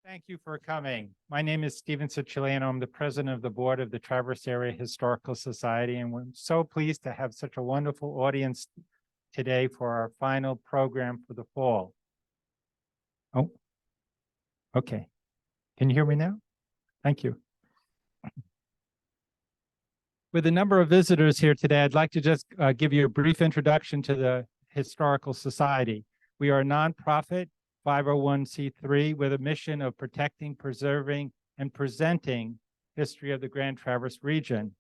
Thank you for coming. My name is Steven Siciliano. I'm the president of the board of the Traverse Area Historical Society, and we're so pleased to have such a wonderful audience today for our final program for the fall. Oh, okay. Can you hear me now? Thank you. With a number of visitors here today, I'd like to just give you a brief introduction to the Historical Society. We are a nonprofit 501c3 with a mission of protecting, preserving, and presenting history of the Grand Traverse region.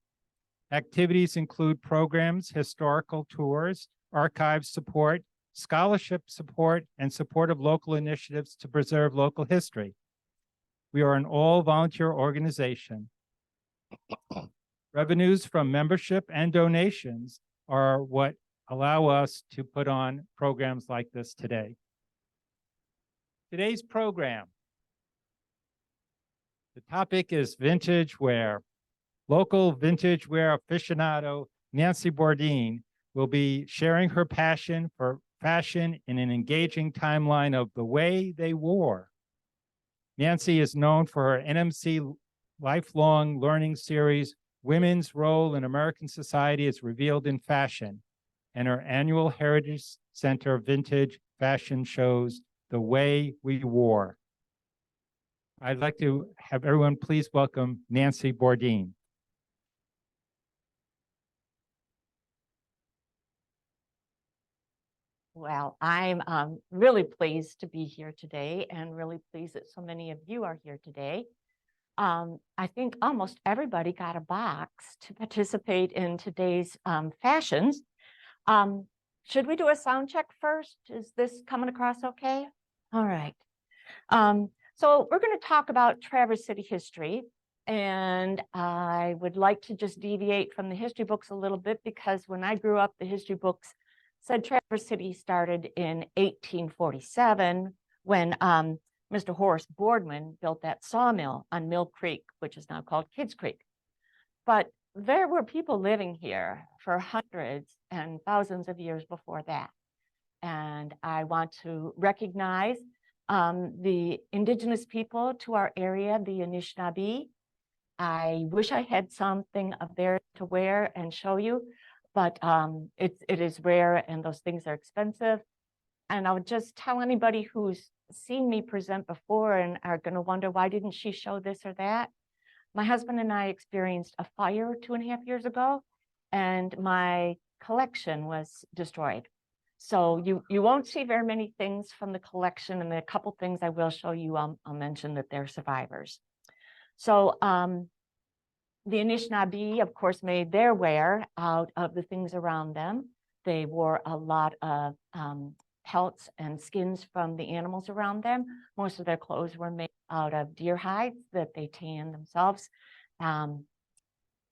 Activities include programs, historical tours, archive support, scholarship support, and support of local initiatives to preserve local history. We are an all-volunteer organization. Revenues from membership and donations are what allow us to put on programs like this today. Today's program, the topic is vintage wear. Local vintage wear aficionado Nancy Bordine will be sharing her passion for fashion in an engaging timeline of the way they wore. Nancy is known for her NMC Lifelong Learning series, Women's Role in American Society is Revealed in Fashion, and her annual Heritage Center vintage fashion shows, The Way We Wore. I'd like to have everyone please welcome Nancy Bordine. Well, I'm really pleased to be here today and really pleased that so many of you are here today. I think almost everybody got a box to participate in today's fashions. Should we do a sound check first? Is this coming across okay? All right. So we're going to talk about Traverse City history, and I would like to just deviate from the history books a little bit because when I grew up, the history books said Traverse City started in 1847 when Mr. Horace Bordine built that sawmill on Mill Creek, which is now called Kids Creek. But there were people living here for hundreds and thousands of years before that. And I want to recognize the indigenous people to our area, the Anishinaabe. I wish I had something of theirs to wear and show you, but it is rare and those things are expensive. And I would just tell anybody who's seen me present before and are going to wonder, why didn't she show this or that? My husband and I experienced a fire 2.5 years ago, and my collection was destroyed. So you won't see very many things from the collection, and the couple things I will show you, I'll mention that they're survivors. So the Anishinaabe, of course, made their wear out of the things around them. They wore a lot of pelts and skins from the animals around them. Most of their clothes were made out of deer hides that they tanned themselves.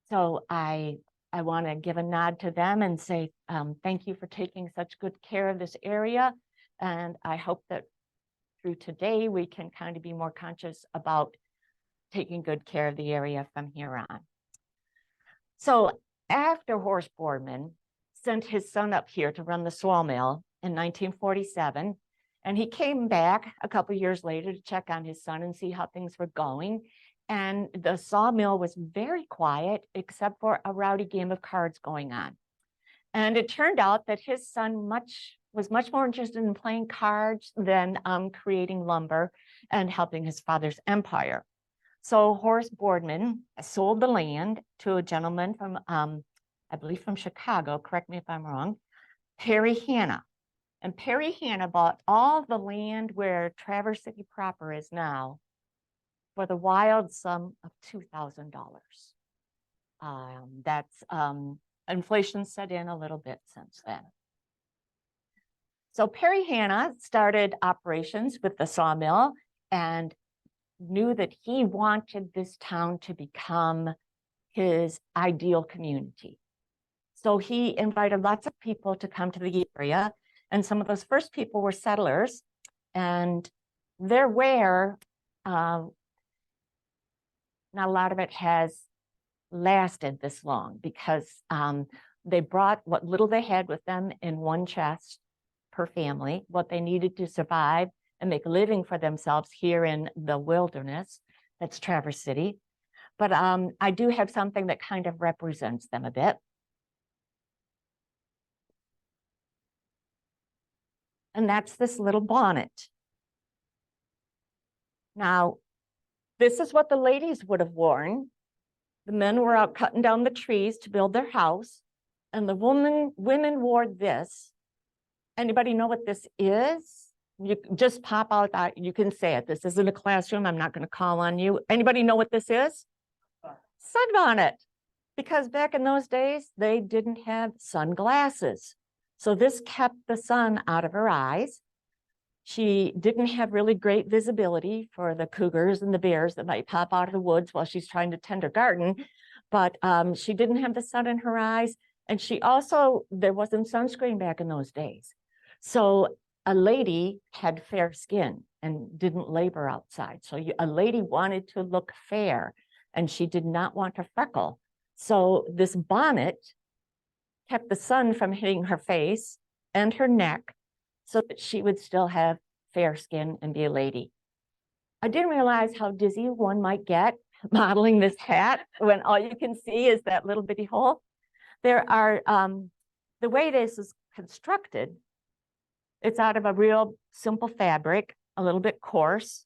So I want to give a nod to them and say thank you for taking such good care of this area. And I hope that through today, we can kind of be more conscious about taking good care of the area from here on. So after Horace Bordine sent his son up here to run the sawmill in 1947, and he came back a couple of years later to check on his son and see how things were going. And the sawmill was very quiet, except for a rowdy game of cards going on. And it turned out that his son was much more interested in playing cards than creating lumber and helping his father's empire. So Horace Bordine sold the land to a gentleman from, I believe from Chicago, correct me if I'm wrong, Perry Hanna. And Perry Hanna bought all the land where Traverse City proper is now for the wild sum of $2,000. That's inflation set in a little bit since then. So Perry Hanna started operations with the sawmill and knew that he wanted this town to become his ideal community. So he invited lots of people to come to the area, and some of those first people were settlers, and their wear, not a lot of it has lasted this long because they brought what little they had with them in one chest per family, what they needed to survive, and make a living for themselves here in the wilderness. That's Traverse City. But I do have something that kind of represents them a bit. And that's this little bonnet. Now, this is what the ladies would have worn. The men were out cutting down the trees to build their house, and the women wore this. Anybody know what this is? You just pop out, you can say it. This isn't a classroom. I'm not going to call on you. Anybody know what this is? Sunbonnet. Because back in those days, they didn't have sunglasses. So this kept the sun out of her eyes. She didn't have really great visibility for the cougars and the bears that might pop out of the woods while she's trying to tend her garden. But she didn't have the sun in her eyes. And she also, there wasn't sunscreen back in those days. So a lady had fair skin and didn't labor outside. So a lady wanted to look fair and she did not want to freckle. So this bonnet kept the sun from hitting her face and her neck so that she would still have fair skin and be a lady. I didn't realize how dizzy one might get modeling this hat when all you can see is that little bitty hole. There are, the way this is constructed, it's out of a real simple fabric, a little bit coarse.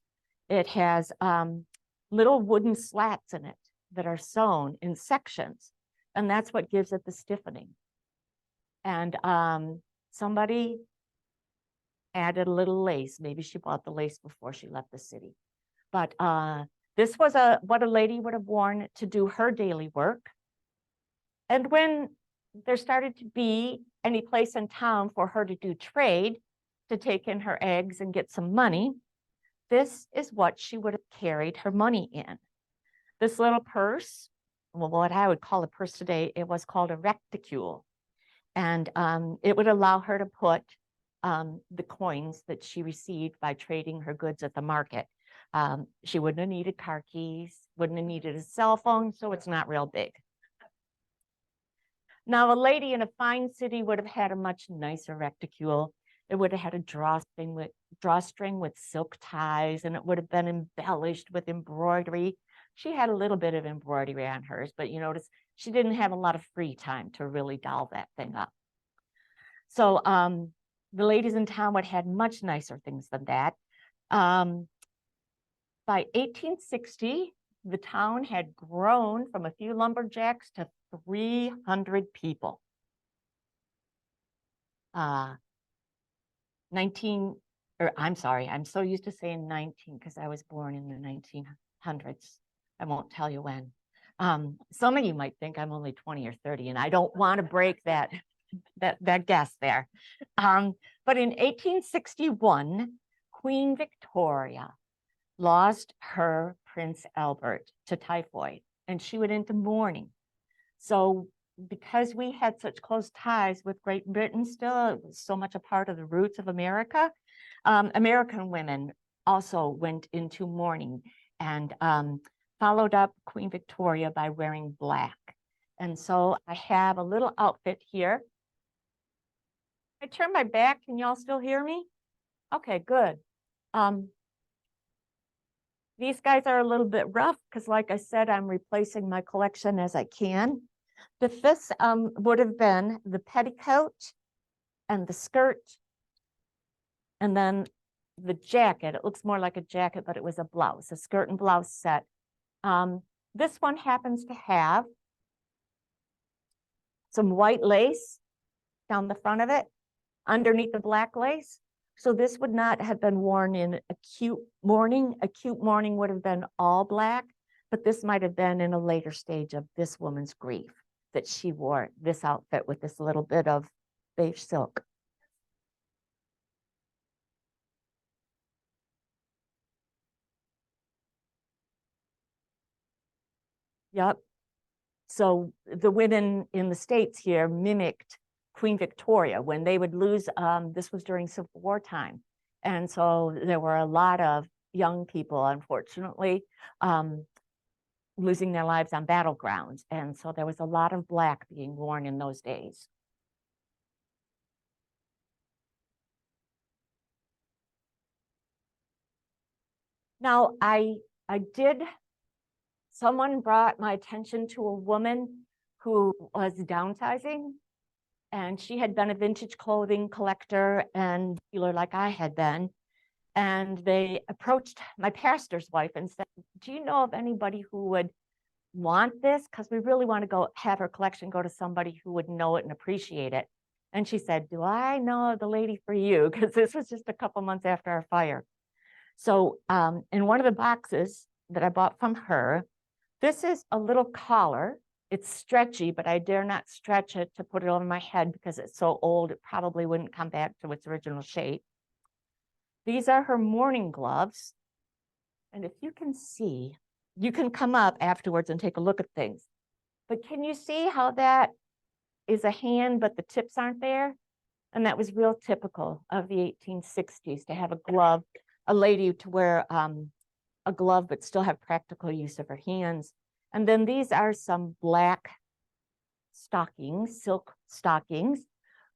It has little wooden slats in it that are sewn in sections, and that's what gives it the stiffening. And somebody added a little lace. Maybe she bought the lace before she left the city. But this was what a lady would have worn to do her daily work. And when there started to be any place in town for her to do trade, to take in her eggs and get some money, this is what she would have carried her money in. This little purse, well, what I would call a purse today, it was called a reticule. And it would allow her to put the coins that she received by trading her goods at the market. She wouldn't have needed car keys, wouldn't have needed a cell phone, so it's not real big. Now, a lady in a fine city would have had a much nicer reticule. It would have had a drawstring with silk ties, and it would have been embellished with embroidery. She had a little bit of embroidery on hers, but you notice she didn't have a lot of free time to really doll that thing up. So the ladies in town would have had much nicer things than that. By 1860, the town had grown from a few lumberjacks to 300 people. 19, or I'm sorry, I'm so used to saying 19 because I was born in the 1900s. I won't tell you when. Some of you might think I'm only 20 or 30, and I don't want to break that guess there. But in 1861, Queen Victoria lost her Prince Albert to typhoid, and she went into mourning. So because we had such close ties with Great Britain still, it was so much a part of the roots of America, American women also went into mourning and followed up Queen Victoria by wearing black. And so I have a little outfit here. I turn my back, can y'all still hear me? Okay, good. These guys are a little bit rough because, like I said, I'm replacing my collection as I can. But this would have been the petticoat and the skirt and then the jacket. It looks more like a jacket, but it was a blouse, a skirt and blouse set. This one happens to have some white lace down the front of it, underneath the black lace. So this would not have been worn in acute mourning. Acute mourning would have been all black, but this might have been in a later stage of this woman's grief that she wore this outfit with this little bit of beige silk. Yep. So the women in the States here mimicked Queen Victoria when they would lose, this was during Civil War time. And so there were a lot of young people, unfortunately, losing their lives on battlegrounds. And so there was a lot of black being worn in those days. Now, someone brought my attention to a woman who was downsizing, and she had been a vintage clothing collector and dealer like I had been. And they approached my pastor's wife and said, do you know of anybody who would want this? Because we really want to go have her collection go to somebody who would know it and appreciate it. And she said, do I know the lady for you? Because this was just a couple months after our fire. So in one of the boxes that I bought from her, this is a little collar. It's stretchy, but I dare not stretch it to put it over my head because it's so old, it probably wouldn't come back to its original shape. These are her morning gloves. And if you can see, you can come up afterwards and take a look at things. But can you see how that is a hand, but the tips aren't there? And that was real typical of the 1860s, to have a glove, a lady to wear a glove, but still have practical use of her hands. And then these are some black stockings, silk stockings.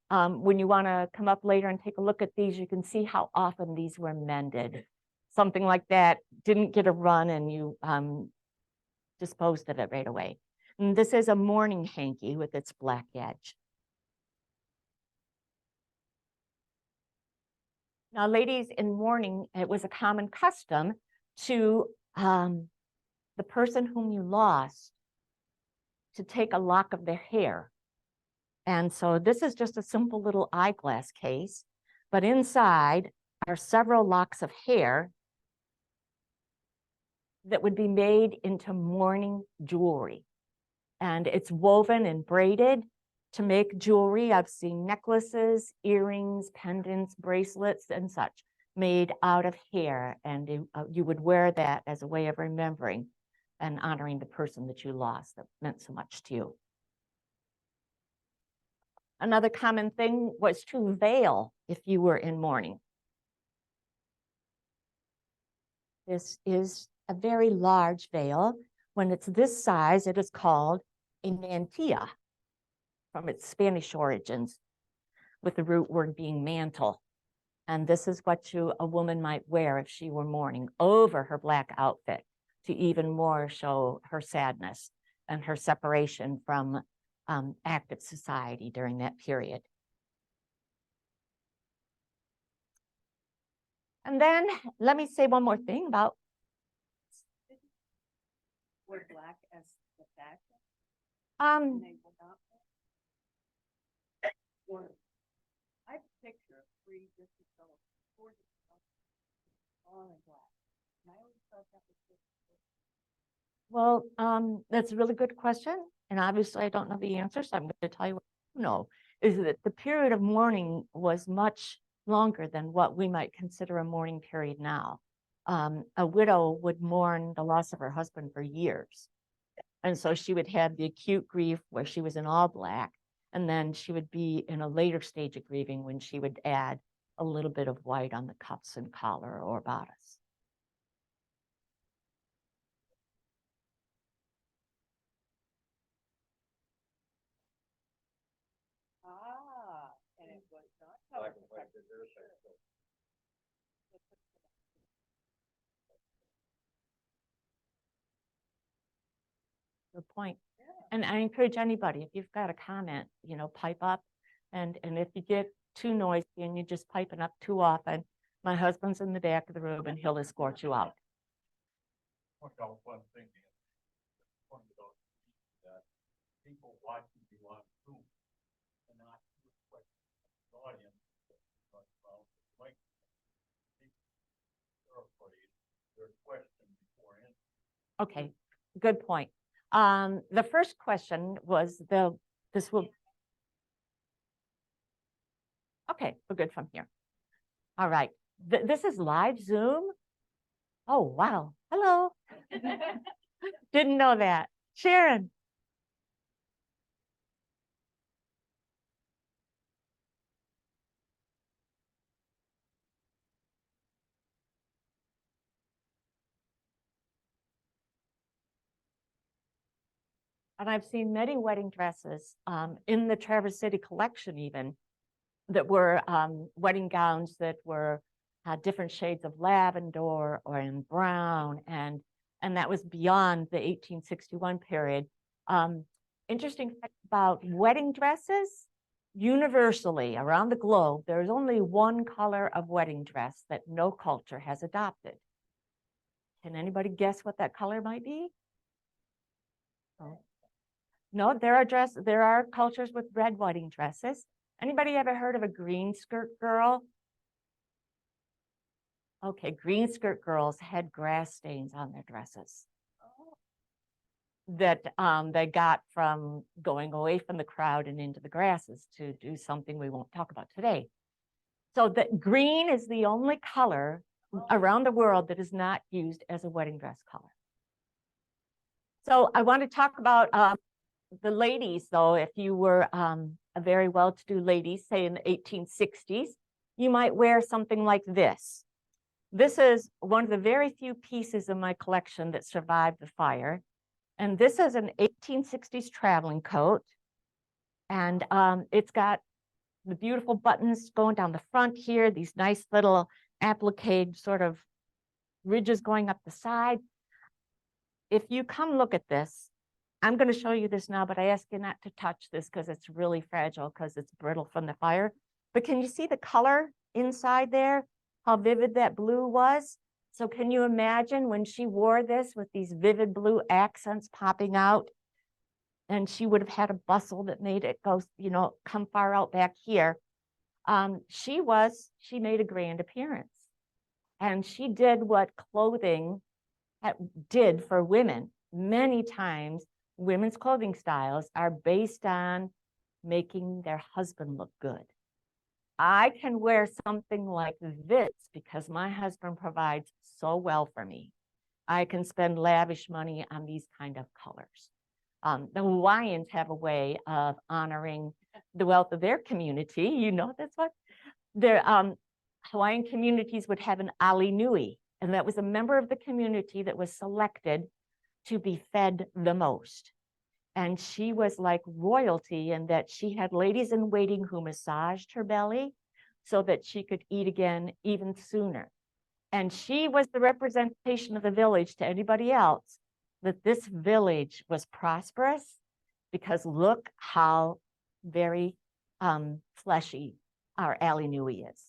When you want to come up later and take a look at these, you can see how often these were mended. Something like that didn't get a run and you disposed of it right away. And this is a morning hanky with its black edge. Now, ladies in mourning, it was a common custom to the person whom you lost to take a lock of their hair. And so this is just a simple little eyeglass case, but inside are several locks of hair that would be made into mourning jewelry. And it's woven and braided to make jewelry. I've seen necklaces, earrings, pendants, bracelets, and such made out of hair. And you would wear that as a way of remembering and honoring the person that you lost that meant so much to you. Another common thing was to veil if you were in mourning. This is a very large veil. When it's this size, it is called a mantilla, from its Spanish origins, with the root word being mantle. And this is what a woman might wear if she were mourning over her black outfit, to even more show her sadness and her separation from active society during that period. And then let me say one more thing about Wear black as the fashion. Or I picture three different colors, four different colors, all in black. And I always thought that was just. well, that's a really good question. And obviously I don't know the answer, so I'm going to tell you what I know, is that the period of mourning was much longer than what we might consider a mourning period now. A widow would mourn the loss of her husband for years. And so she would have the acute grief where she was in all black, and then she would be in a later stage of grieving when she would add a little bit of white on the cuffs and collar or bodice. And it was not covered. Good point. And I encourage anybody, if you've got a comment, pipe up. And if you get too noisy and you're just piping up too often, my husband's in the back of the room and he'll escort you out. One thing pointed out that people watching you on Zoom and not the audience, but like their question before answer. Okay, good point. The first question was this will. Okay, we're good from here. All right, this is live Zoom. Oh, wow. Hello. Didn't know that. Sharon. And I've seen many wedding dresses in the Traverse City collection even, that were wedding gowns that were different shades of lavender or in brown, and that was beyond the 1861 period. Interesting fact about wedding dresses, universally around the globe, there's only one color of wedding dress that no culture has adopted. Can anybody guess what that color might be? Oh. No, there are cultures with red wedding dresses. Anybody ever heard of a green skirt girl? Okay, green skirt girls had grass stains on their dresses that they got from going away from the crowd and into the grasses to do something we won't talk about today. So that green is the only color around the world that is not used as a wedding dress color. So I want to talk about the ladies, though. If you were a very well-to-do lady, say in the 1860s, you might wear something like this. This is one of the very few pieces of my collection that survived the fire. And this is an 1860s traveling coat. And it's got the beautiful buttons going down the front here, these nice little applique sort of ridges going up the side. If you come look at this, I'm going to show you this now, but I ask you not to touch this because it's really fragile because it's brittle from the fire. But can you see the color inside there? How vivid that blue was? So can you imagine when she wore this with these vivid blue accents popping out? And she would have had a bustle that made it go, you know, come far out back here. She made a grand appearance. And she did what clothing did for women. Many times, women's clothing styles are based on making their husband look good. I can wear something like this because my husband provides so well for me. I can spend lavish money on these kind of colors. The Hawaiians have a way of honoring the wealth of their community. You know, that's what their Hawaiian communities would have an ali nui, and that was a member of the community that was selected to be fed the most. And she was like royalty in that she had ladies in waiting who massaged her belly so that she could eat again even sooner. And she was the representation of the village to anybody else that this village was prosperous because look how very fleshy our ali nui is.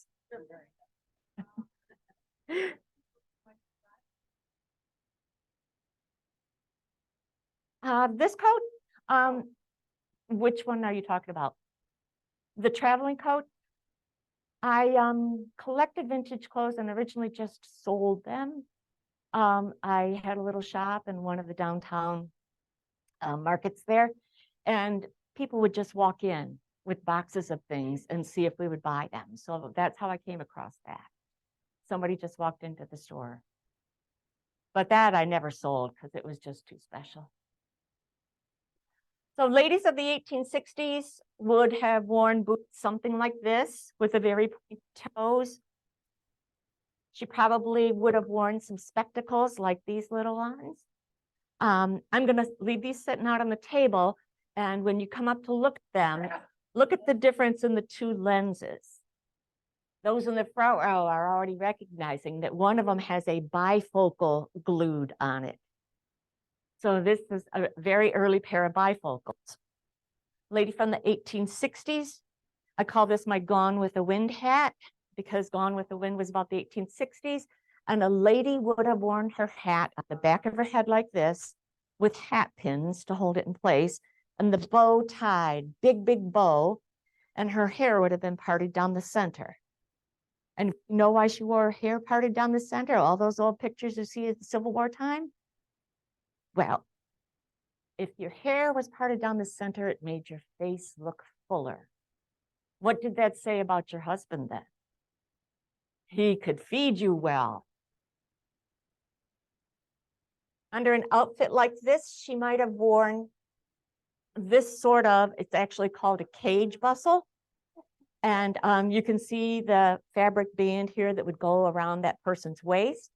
This coat, which one are you talking about? The traveling coat? I collected vintage clothes and originally just sold them. I had a little shop in one of the downtown markets there, and people would just walk in with boxes of things and see if we would buy them. So that's how I came across that. Somebody just walked into the store. But that I never sold because it was just too special. So ladies of the 1860s would have worn boots something like this with a very pointed toes. She probably would have worn some spectacles like these little ones. I'm going to leave these sitting out on the table. And when you come up to look at them, look at the difference in the two lenses. Those in the front row are already recognizing that one of them has a bifocal glued on it. So this is a very early pair of bifocals. Lady from the 1860s, I call this my Gone with the Wind hat because Gone with the Wind was about the 1860s. And a lady would have worn her hat at the back of her head like this with hat pins to hold it in place and the bow tied, big, big bow, and her hair would have been parted down the center. And you know why she wore her hair parted down the center? All those old pictures you see at the Civil War time? Well, if your hair was parted down the center, it made your face look fuller. What did that say about your husband then? He could feed you well. Under an outfit like this, she might have worn this sort of, it's actually called a cage bustle. And you can see the fabric band here that would go around that person's waist.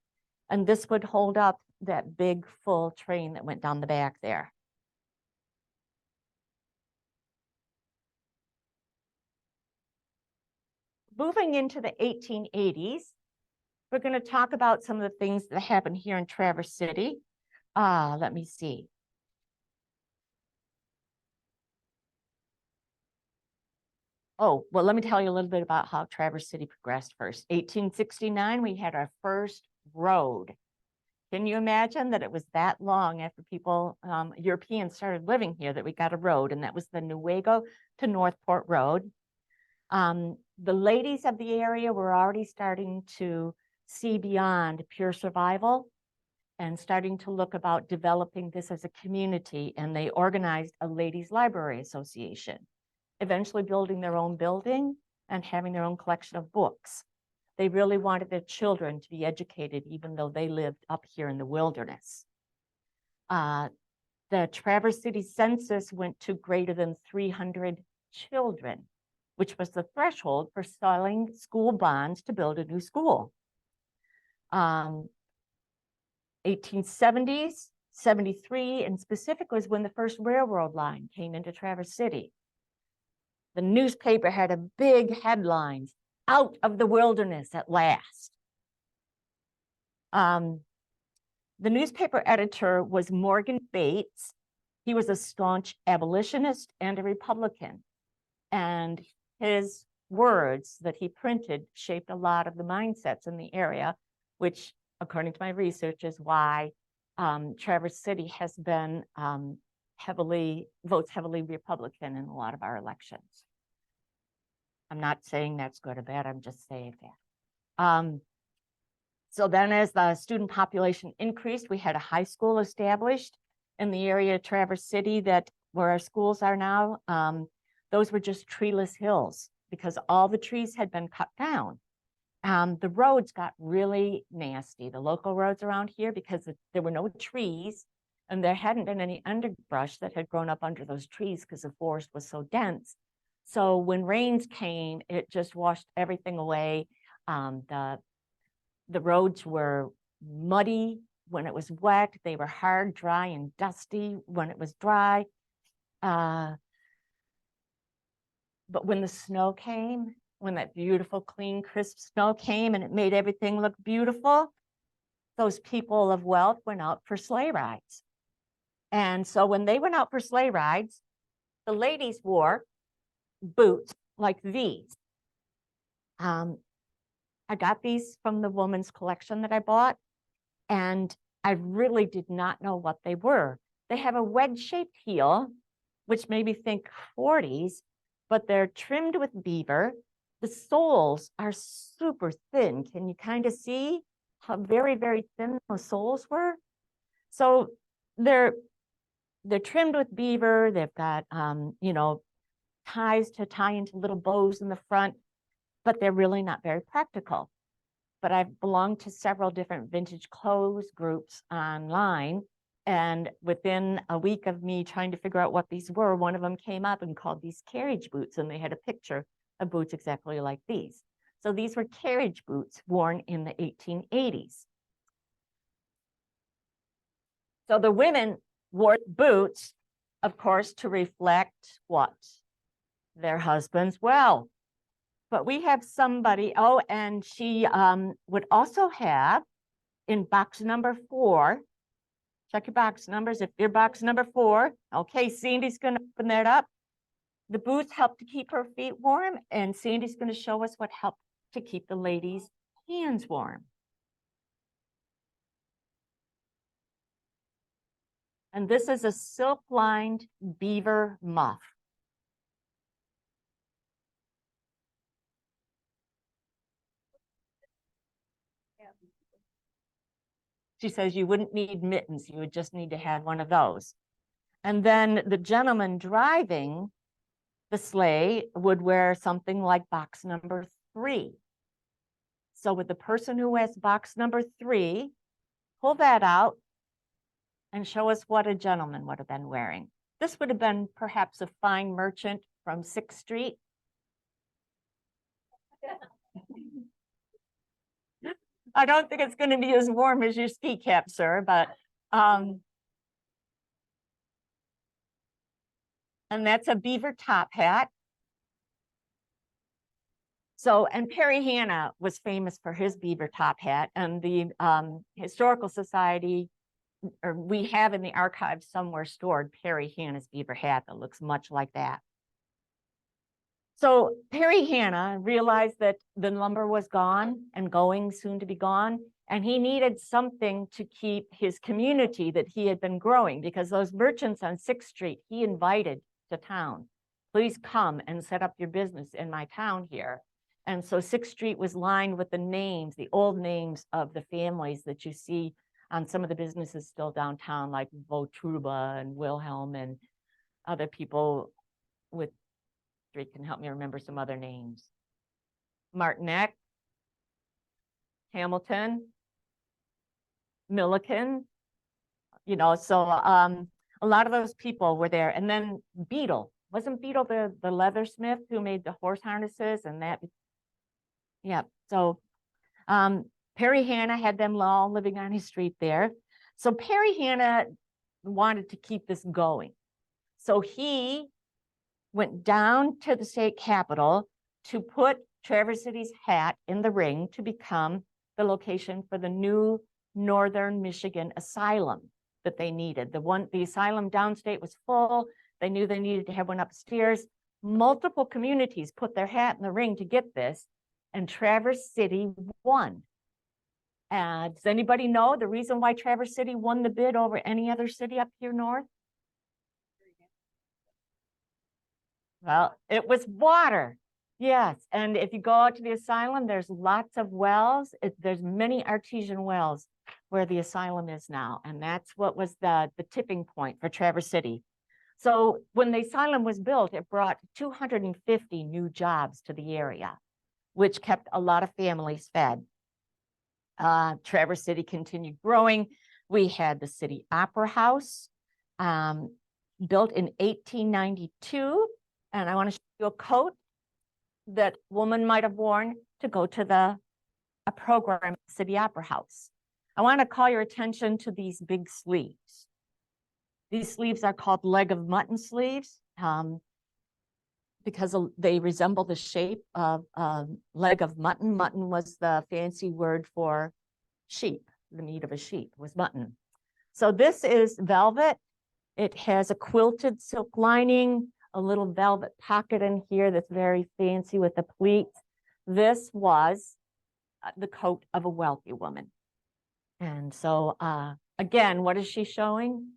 And this would hold up that big full train that went down the back there. Moving into the 1880s, We're going to talk about some of the things that happen here in Traverse City. Let me see. Oh, well, let me tell you a little bit about how Traverse City progressed first. 1869, we had our first road. Can you imagine that it was that long after people, Europeans started living here, that we got a road, and that was the Newaygo to Northport Road. The ladies of the area were already starting to see beyond pure survival and starting to look about developing this as a community, and they organized a ladies' library association, eventually building their own building and having their own collection of books. They really wanted their children to be educated, even though they lived up here in the wilderness. The Traverse City census went to greater than 300 children, which was the threshold for selling school bonds to build a new school. 1870s, 73, and specific was when the first railroad line came into Traverse City. The newspaper had a big headlines, "Out of the wilderness at last." The newspaper editor was Morgan Bates. He was a staunch abolitionist and a Republican. And his words that he printed shaped a lot of the mindsets in the area, which, according to my research, is why Traverse City has been votes heavily Republican in a lot of our elections. I'm not saying that's good or bad, I'm just saying that. So then as the student population increased, we had a high school established in the area of Traverse City where our schools are now. Those were just treeless hills because all the trees had been cut down. The roads got really nasty, the local roads around here, because there were no trees and there hadn't been any underbrush that had grown up under those trees because the forest was so dense. So when rains came, it just washed everything away. The roads were muddy when it was wet. They were hard, dry, and dusty when it was dry. But when the snow came, when that beautiful, clean, crisp snow came and it made everything look beautiful, those people of wealth went out for sleigh rides. And so when they went out for sleigh rides, the ladies wore boots like these. I got these from the woman's collection that I bought, and I really did not know what they were. They have a wedge-shaped heel, which made me think 40s, but they're trimmed with beaver. The soles are super thin. Can you kind of see how very, very thin those soles were? So they're trimmed with beaver. They've got, ties to tie into little bows in the front, but they're really not very practical. But I've belonged to several different vintage clothes groups online. And within a week of me trying to figure out what these were, one of them came up and called these carriage boots, and they had a picture of boots exactly like these. So these were carriage boots worn in the 1880s. So the women wore boots, of course, to reflect what? Their husband's wealth. But we have somebody, and she would also have in box number 4, check your box numbers. If you're box number 4, okay, Sandy's going to open that up. The boots help to keep her feet warm, and Sandy's going to show us what helped to keep the ladies' hands warm. And this is a silk-lined beaver muff. She says you wouldn't need mittens, you would just need to have one of those. And then the gentleman driving the sleigh would wear something like box number 3. So with the person who has box number 3, pull that out and show us what a gentleman would have been wearing. This would have been perhaps a fine merchant from 6th Street. I don't think it's going to be as warm as your ski cap, sir, but and that's a beaver top hat. So, and Perry Hanna was famous for his beaver top hat, and the Historical Society, or we have in the archives somewhere stored Perry Hanna's beaver hat that looks much like that. So Perry Hanna realized that the lumber was gone and going soon to be gone, and he needed something to keep his community that he had been growing, because those merchants on 6th Street, he invited to town. Please come and set up your business in my town here. And so 6th Street was lined with the names, the old names of the families that you see on some of the businesses still downtown, like Votruba and Wilhelm and other people with Street can help me remember some other names. Martineck, Hamilton, Milliken, you know, so a lot of those people were there. And then Beetle, wasn't Beetle the leathersmith who made the horse harnesses and that? Yeah, so Perry Hanna had them all living on his street there. So Perry Hanna wanted to keep this going. So he went down to the state capitol to put Traverse City's hat in the ring to become the location for the new Northern Michigan asylum that they needed. The asylum downstate was full. They knew they needed to have one upstairs. Multiple communities put their hat in the ring to get this, and Traverse City won. Does anybody know the reason why Traverse City won the bid over any other city up here north? Well, it was water. Yes, and if you go out to the asylum, there's lots of wells. There's many artesian wells where the asylum is now, and that's what was the tipping point for Traverse City. So when the asylum was built, it brought 250 new jobs to the area, which kept a lot of families fed. Traverse City continued growing. We had the City Opera House, built in 1892. And I want to show you a coat that woman might have worn to go to a program at the City Opera House. I want to call your attention to these big sleeves. These sleeves are called leg of mutton sleeves because they resemble the shape of leg of mutton. Mutton was the fancy word for sheep. The meat of a sheep was mutton. So this is velvet. It has a quilted silk lining, a little velvet pocket in here that's very fancy with the pleats. This was the coat of a wealthy woman. And so again, what is she showing?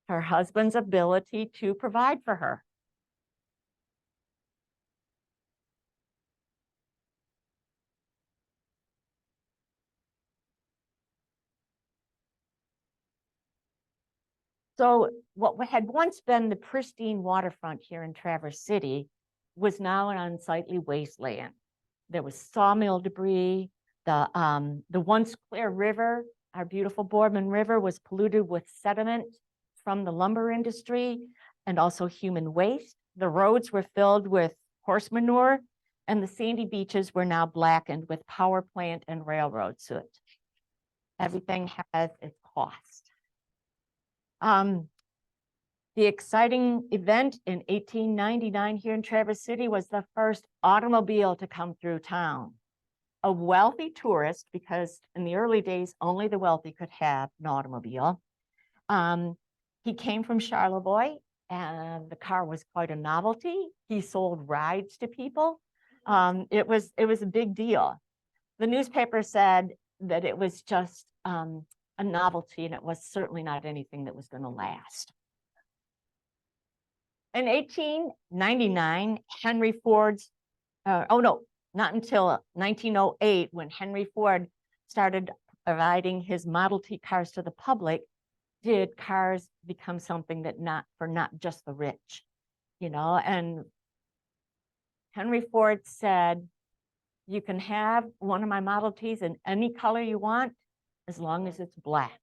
Her husband's ability to provide for her. So what had once been the pristine waterfront here in Traverse City was now an unsightly wasteland. There was sawmill debris. The once clear river, our beautiful Boardman River, was polluted with sediment from the lumber industry and also human waste. The roads were filled with horse manure, and the sandy beaches were now blackened with power plant and railroad soot. Everything has its cost. The exciting event in 1899 here in Traverse City was the first automobile to come through town. A wealthy tourist, because in the early days, only the wealthy could have an automobile. He came from Charlevoix, and the car was quite a novelty. He sold rides to people. It was a big deal. The newspaper said that it was just a novelty, and it was certainly not anything that was going to last. In 1899, Henry Ford's, not until 1908, when Henry Ford started providing his Model T cars to the public, did cars become something that not just the rich, you know. And Henry Ford said, you can have one of my Model Ts in any color you want, as long as it's black.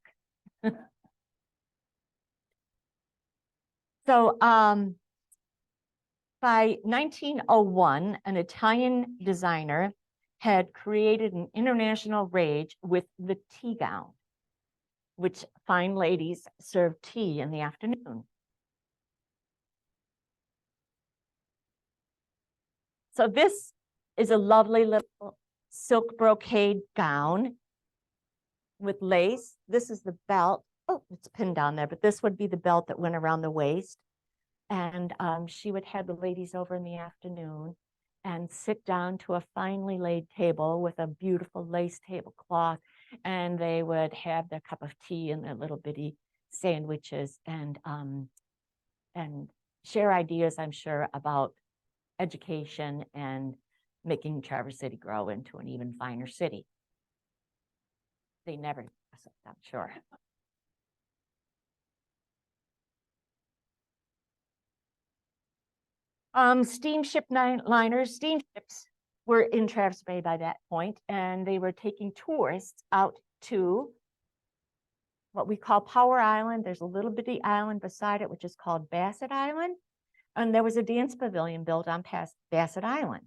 So by 1901, an Italian designer had created an international rage with the tea gown, which fine ladies served tea in the afternoon. So this is a lovely little silk brocade gown with lace. This is the belt. Oh, it's pinned down there, but this would be the belt that went around the waist. And she would have the ladies over in the afternoon and sit down to a finely laid table with a beautiful lace tablecloth. And they would have their cup of tea and their little bitty sandwiches and share ideas, I'm sure, about education and making Traverse City grow into an even finer city. They never, I'm sure. Steamship liners, steamships were in Traverse Bay by that point, and they were taking tourists out to what we call Power Island. There's a little bitty island beside it, which is called Bassett Island. And there was a dance pavilion built on past Bassett Island.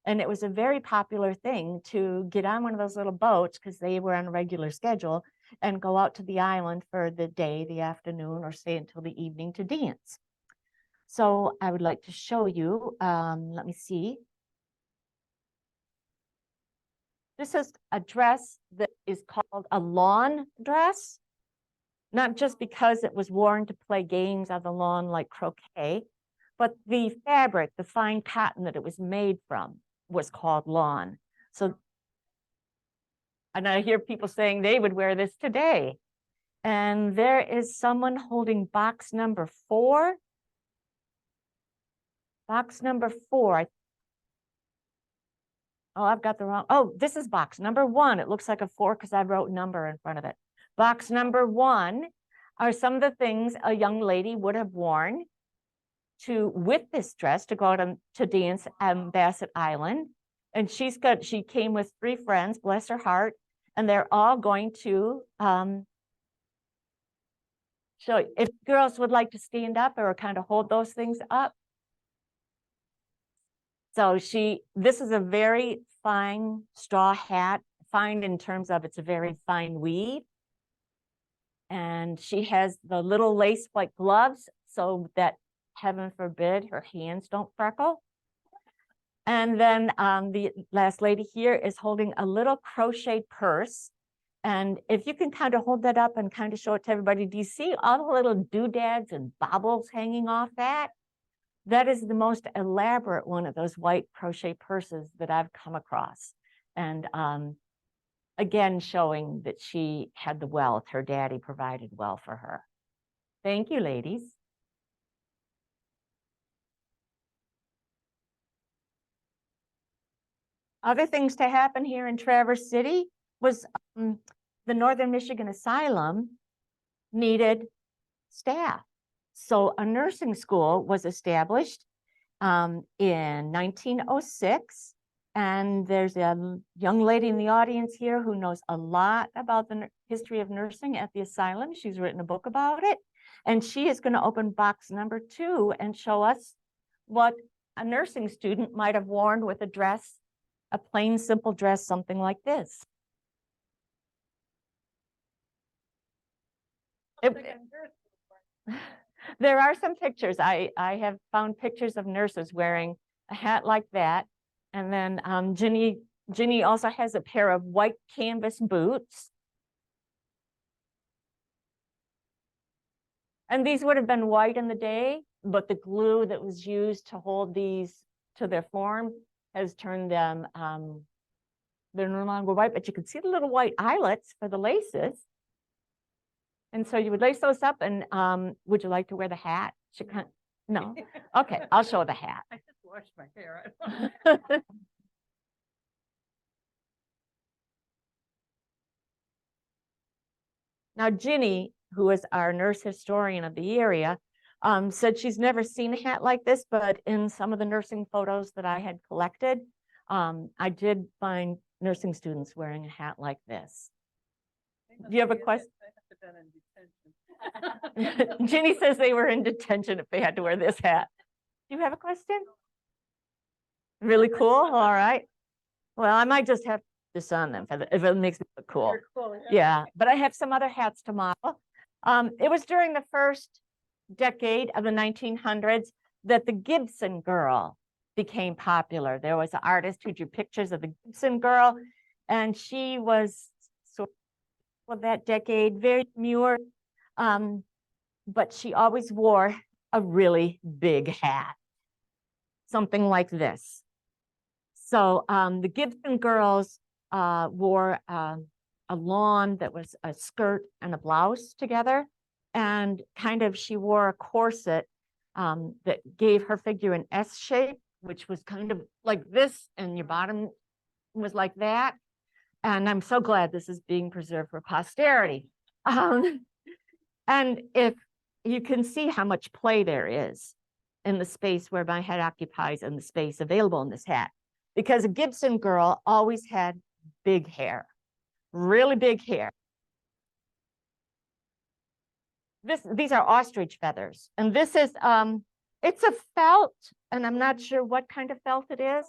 And it was a very popular thing to get on one of those little boats because they were on a regular schedule and go out to the island for the day, the afternoon, or stay until the evening to dance. So I would like to show you, let me see. This is a dress that is called a lawn dress, not just because it was worn to play games on the lawn like croquet, but the fabric, the fine cotton that it was made from was called lawn. So, and I hear people saying they would wear this today. And there is someone holding box number 4. Box number 4. Oh, I've got the wrong. Oh, this is box number 1. It looks like a 4 because I wrote number in front of it. Box number 1 are some of the things a young lady would have worn with this dress to go out to dance on Bassett Island. And she came with 3 friends, bless her heart, and they're all going to show. If girls would like to stand up or kind of hold those things up. So this is a very fine straw hat, fine in terms of it's a very fine weave. And she has the little lace white gloves so that, heaven forbid, her hands don't freckle. And then the last lady here is holding a little crochet purse. And if you can kind of hold that up and kind of show it to everybody, do you see all the little doodads and baubles hanging off that? That is the most elaborate one of those white crochet purses that I've come across. And again, showing that she had the wealth, her daddy provided well for her. Thank you, ladies. Other things to happen here in Traverse City was the Northern Michigan Asylum needed staff. So a nursing school was established in 1906. And there's a young lady in the audience here who knows a lot about the history of nursing at the asylum. She's written a book about it. And she is going to open box number 2 and show us what a nursing student might have worn with a dress, a plain, simple dress, something like this. There are some pictures. I have found pictures of nurses wearing a hat like that. And then Ginny also has a pair of white canvas boots. And these would have been white in the day, but the glue that was used to hold these to their form has turned them, they're no longer white, but you can see the little white eyelets for the laces. And so you would lace those up, and would you like to wear the hat? No? Okay, I'll show the hat. I just washed my hair. Now, Ginny, who is our nurse historian of the area, said she's never seen a hat like this, but in some of the nursing photos that I had collected, I did find nursing students wearing a hat like this. Do you have a question? Ginny says they were in detention if they had to wear this hat. Do you have a question? Really cool. All right. Well, I might just have this on them if it makes me look cool. Cool, Yeah, but I have some other hats to model. It was during the first decade of the 1900s that the Gibson girl became popular. There was an artist who drew pictures of the Gibson girl, and she was sort of that decade, very demure, but she always wore a really big hat, something like this. So the Gibson girls wore a lawn that was a skirt and a blouse together, and kind of she wore a corset that gave her figure an S shape, which was kind of like this, and your bottom was like that. And I'm so glad this is being preserved for posterity. And if you can see how much play there is in the space where my head occupies and the space available in this hat, because a Gibson girl always had big hair, really big hair. These are ostrich feathers, and this is it's a felt, and I'm not sure what kind of felt it is.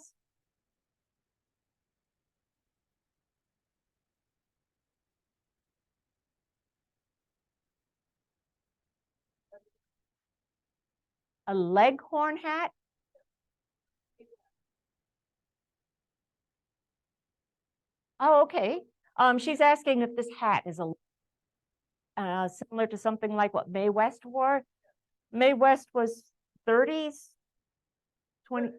A leghorn hat. Oh, okay. She's asking if this hat is similar to something like what Mae West wore. Mae West was 30s, 20.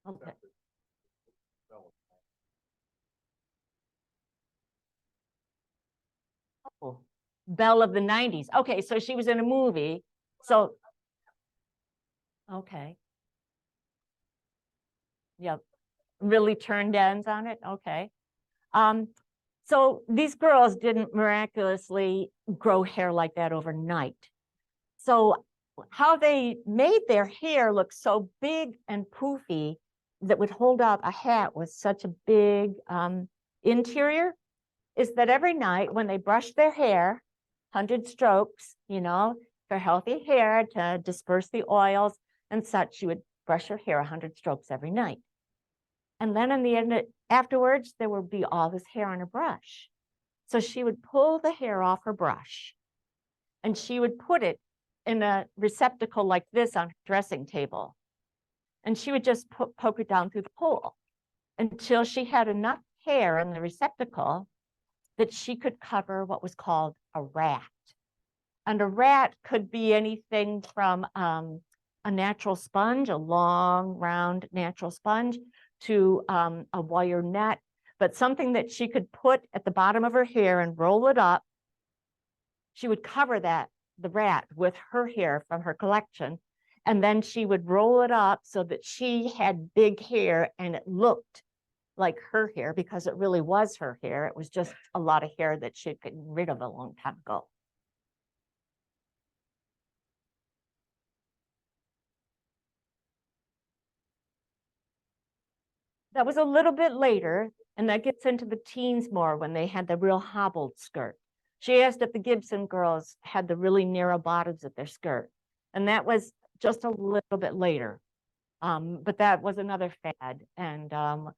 Okay. Oh, Belle of the 90s. Okay, so she was in a movie. So, okay. Yep. Really turned ends on it. Okay. So these girls didn't miraculously grow hair like that overnight. So how they made their hair look so big and poofy that would hold up a hat with such a big interior is that every night when they brushed their hair, 100 strokes, for healthy hair to disperse the oils and such, you would brush your hair 100 strokes every night. And then in the end, afterwards, there would be all this hair on her brush. So she would pull the hair off her brush and she would put it in a receptacle like this on her dressing table. And she would just poke it down through the hole until she had enough hair in the receptacle that she could cover what was called a rat. And a rat could be anything from a natural sponge, a long, round natural sponge, to a wire net, but something that she could put at the bottom of her hair and roll it up. She would cover the rat with her hair from her collection, and then she would roll it up so that she had big hair and it looked like her hair because it really was her hair. It was just a lot of hair that she'd gotten rid of a long time ago. That was a little bit later, and that gets into the teens more when they had the real hobbled skirt. She asked if the Gibson girls had the really narrow bottoms of their skirt, and that was just a little bit later. But that was another fad. And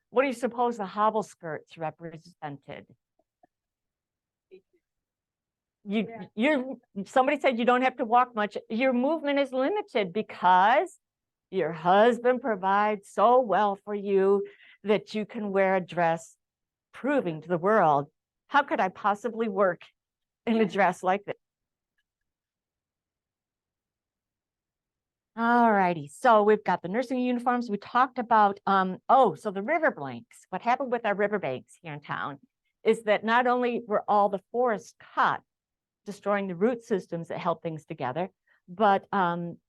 what do you suppose the hobble skirts represented? Somebody said you don't have to walk much. Your movement is limited because your husband provides so well for you that you can wear a dress, proving to the world, how could I possibly work in a dress like this? All righty, so we've got the nursing uniforms. We talked about, so the riverbanks. What happened with our riverbanks here in town is that not only were all the forests cut, destroying the root systems that held things together, but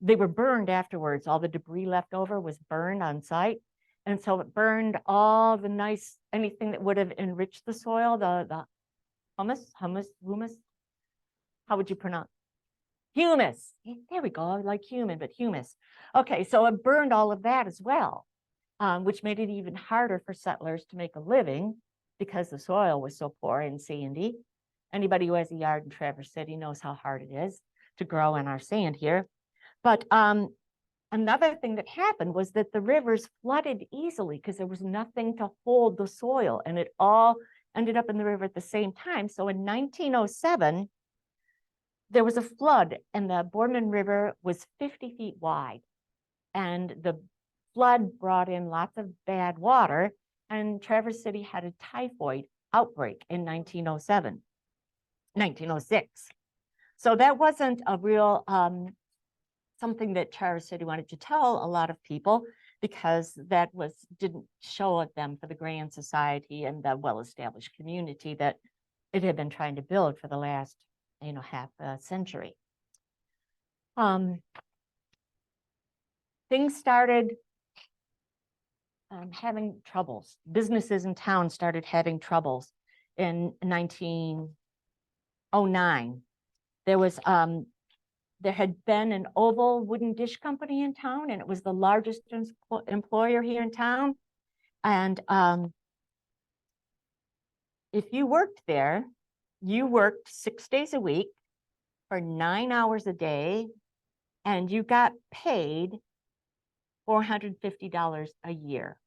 they were burned afterwards. All the debris left over was burned on site. And so it burned all the nice, anything that would have enriched the soil, the humus, how would you pronounce? Humus. There we go, like human, but humus. Okay, so it burned all of that as well, which made it even harder for settlers to make a living because the soil was so poor and sandy. Anybody who has a yard in Traverse City knows how hard it is to grow in our sand here. But another thing that happened was that the rivers flooded easily because there was nothing to hold the soil, and it all ended up in the river at the same time. So in 1907, there was a flood and the Bordine River was 50 feet wide. And the flood brought in lots of bad water, and Traverse City had a typhoid outbreak in 1906. So that wasn't a real something that Traverse City wanted to tell a lot of people, because that didn't show them for the grand society and the well-established community that it had been trying to build for the last, half a century. Things started having troubles. Businesses in town started having troubles in 1909. There had been an oval wooden dish company in town, and it was the largest employer here in town. And if you worked there, you worked 6 days a week for 9 hours a day, and you got paid $450 a year.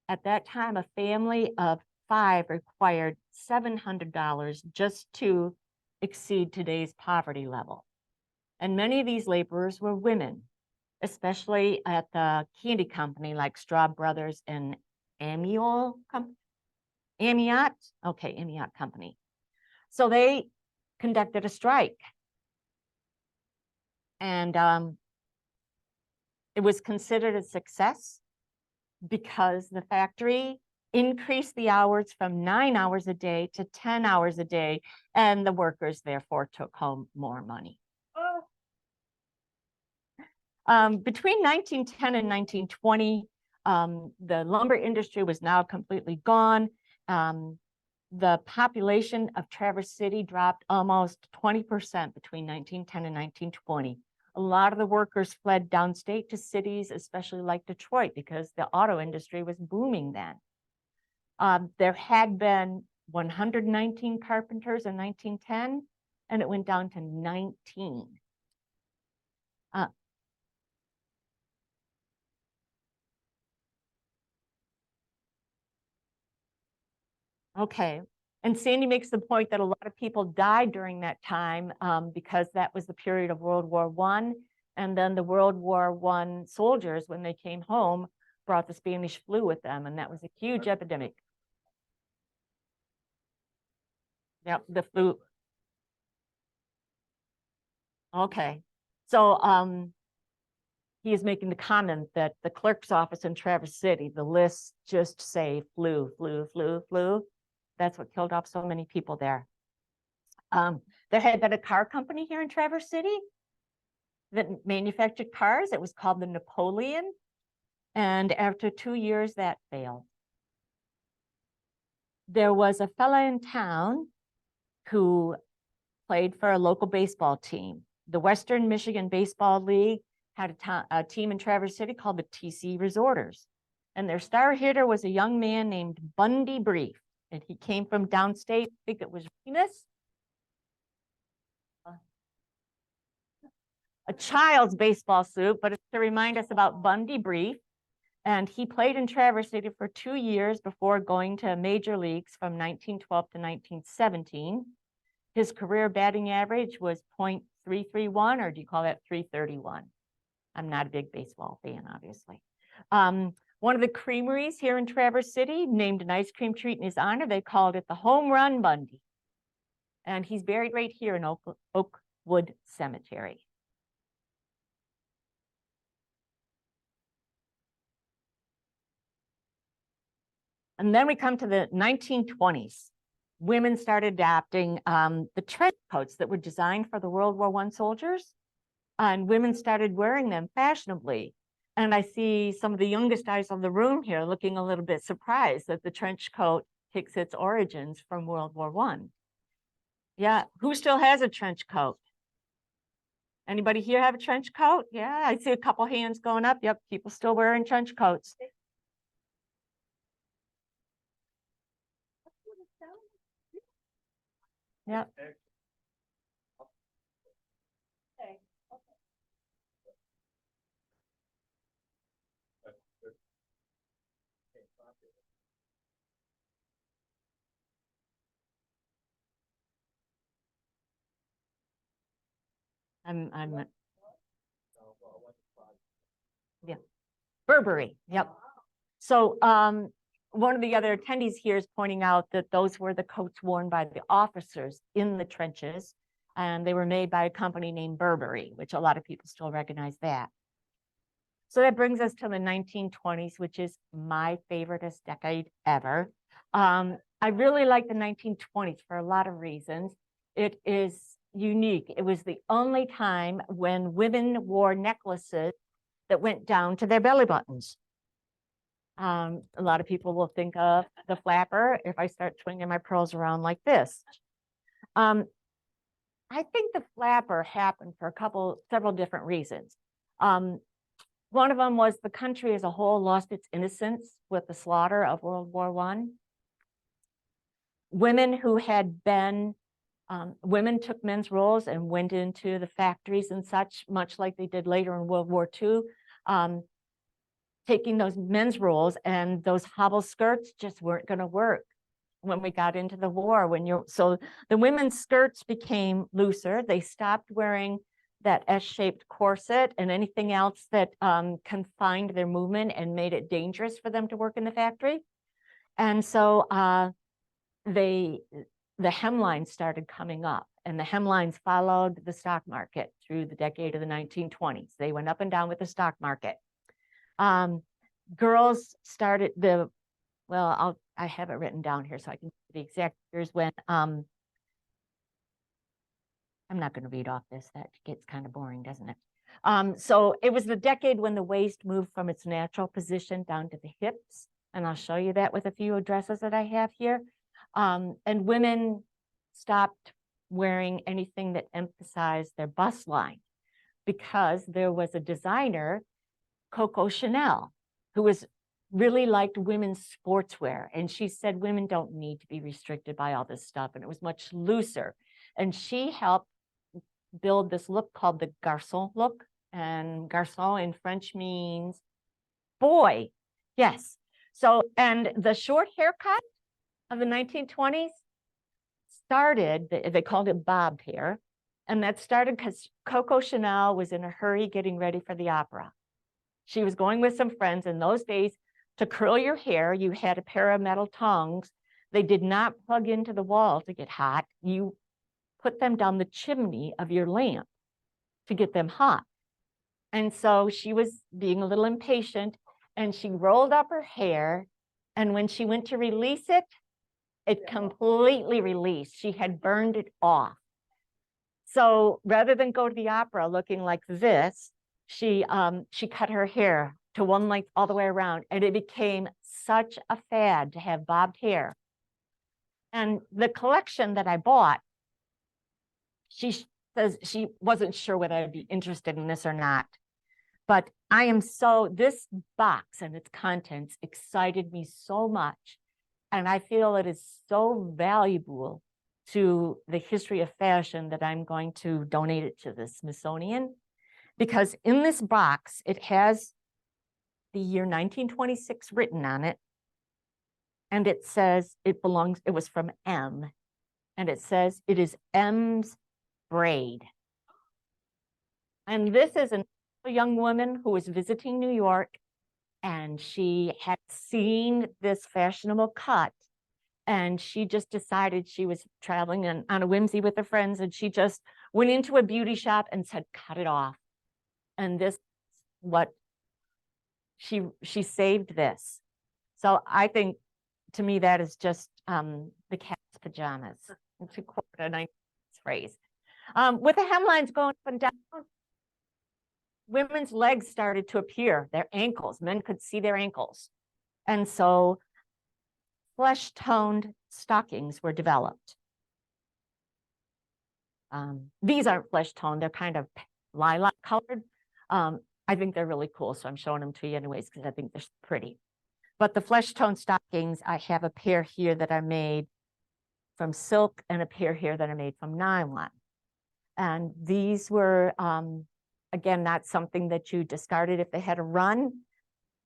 At that time, a family of 5 required $700 just to exceed today's poverty level. And many of these laborers were women, especially at the candy company like Straw Brothers and Amiot Company. So they conducted a strike. And it was considered a success because the factory increased the hours from 9 hours a day to 10 hours a day, and the workers therefore took home more money. Between 1910 and 1920, the lumber industry was now completely gone. The population of Traverse City dropped almost 20% between 1910 and 1920. A lot of the workers fled downstate to cities, especially like Detroit, because the auto industry was booming then. There had been 119 carpenters in 1910, and it went down to 19. Okay, and Sandy makes the point that a lot of people died during that time because that was the period of World War I, and then the World War I soldiers, when they came home, brought the Spanish flu with them, and that was a huge epidemic. Yep, the flu. Okay, so he is making the comment that the clerk's office in Traverse City, the lists just say flu, flu, flu, flu. That's what killed off so many people there. There had been a car company here in Traverse City that manufactured cars. It was called the Napoleon. And after 2 years, that failed. There was a fella in town who played for a local baseball team. The Western Michigan Baseball League had a team in Traverse City called the TC Resorters. And their star hitter was a young man named Bundy Brief. And he came from downstate, I think it was Remus. A child's baseball suit, but it's to remind us about Bundy Brief. And he played in Traverse City for 2 years before going to major leagues from 1912 to 1917. His career batting average was .331, or do you call that 331? I'm not a big baseball fan, obviously. One of the creameries here in Traverse City named an ice cream treat in his honor. They called it the Home Run Bundy. And he's buried right here in Oakwood Cemetery. And then we come to the 1920s. Women started adopting the trench coats that were designed for the World War I soldiers. And women started wearing them fashionably. And I see some of the youngest guys in the room here looking a little bit surprised that the trench coat takes its origins from World War I. Yeah, who still has a trench coat? Anybody here have a trench coat? Yeah, I see a couple hands going up. Yep, people still wearing trench coats. Yep. I'm yeah, Burberry. Yep. So one of the other attendees here is pointing out that those were the coats worn by the officers in the trenches, and they were made by a company named Burberry, which a lot of people still recognize that. So that brings us to the 1920s, which is my favoriteest decade ever. I really like the 1920s for a lot of reasons. It is unique. It was the only time when women wore necklaces that went down to their belly buttons. A lot of people will think of the flapper if I start swinging my pearls around like this. I think the flapper happened for several different reasons. One of them was the country as a whole lost its innocence with the slaughter of World War I. Women who had been, women took men's roles and went into the factories and such, much like they did later in World War II, taking those men's roles, and those hobble skirts just weren't going to work when we got into the war. So the women's skirts became looser. They stopped wearing that S-shaped corset and anything else that confined their movement and made it dangerous for them to work in the factory. And so the hemlines started coming up, and the hemlines followed the stock market through the decade of the 1920s. They went up and down with the stock market. Girls started I have it written down here so I can see the exact years when, I'm not going to read off this. That gets kind of boring, doesn't it? So it was the decade when the waist moved from its natural position down to the hips. And I'll show you that with a few dresses that I have here. And women stopped wearing anything that emphasized their bust line because there was a designer, Coco Chanel, who really liked women's sportswear. And she said women don't need to be restricted by all this stuff. And it was much looser. And she helped build this look called the garçon look. And garçon in French means boy. Yes. So, and the short haircut of the 1920s started, they called it bobbed hair. And that started because Coco Chanel was in a hurry getting ready for the opera. She was going with some friends. In those days, to curl your hair, you had a pair of metal tongs. They did not plug into the wall to get hot. You put them down the chimney of your lamp to get them hot. And so she was being a little impatient, and she rolled up her hair. And when she went to release it, it completely released. She had burned it off. So rather than go to the opera looking like this, she cut her hair to one length all the way around, and it became such a fad to have bobbed hair. And the collection that I bought, she says she wasn't sure whether I'd be interested in this or not. But this box and its contents excited me so much. And I feel it is so valuable to the history of fashion that I'm going to donate it to the Smithsonian. Because in this box, it has the year 1926 written on it. And it says it was from M. And it says it is M's braid. And this is a young woman who was visiting New York, and she had seen this fashionable cut. And she just decided she was traveling on a whimsy with her friends, and she just went into a beauty shop and said, cut it off. And this, what she saved this. So I think, to me, that is just the cat's pajamas, to quote a nice phrase. With the hemlines going up and down, women's legs started to appear, their ankles. Men could see their ankles. And so flesh-toned stockings were developed. These aren't flesh-toned, they're kind of lilac colored. I think they're really cool, so I'm showing them to you anyways because I think they're pretty. But the flesh-toned stockings, I have a pair here that are made from silk and a pair here that are made from nylon. And these were, again, not something that you discarded if they had a run.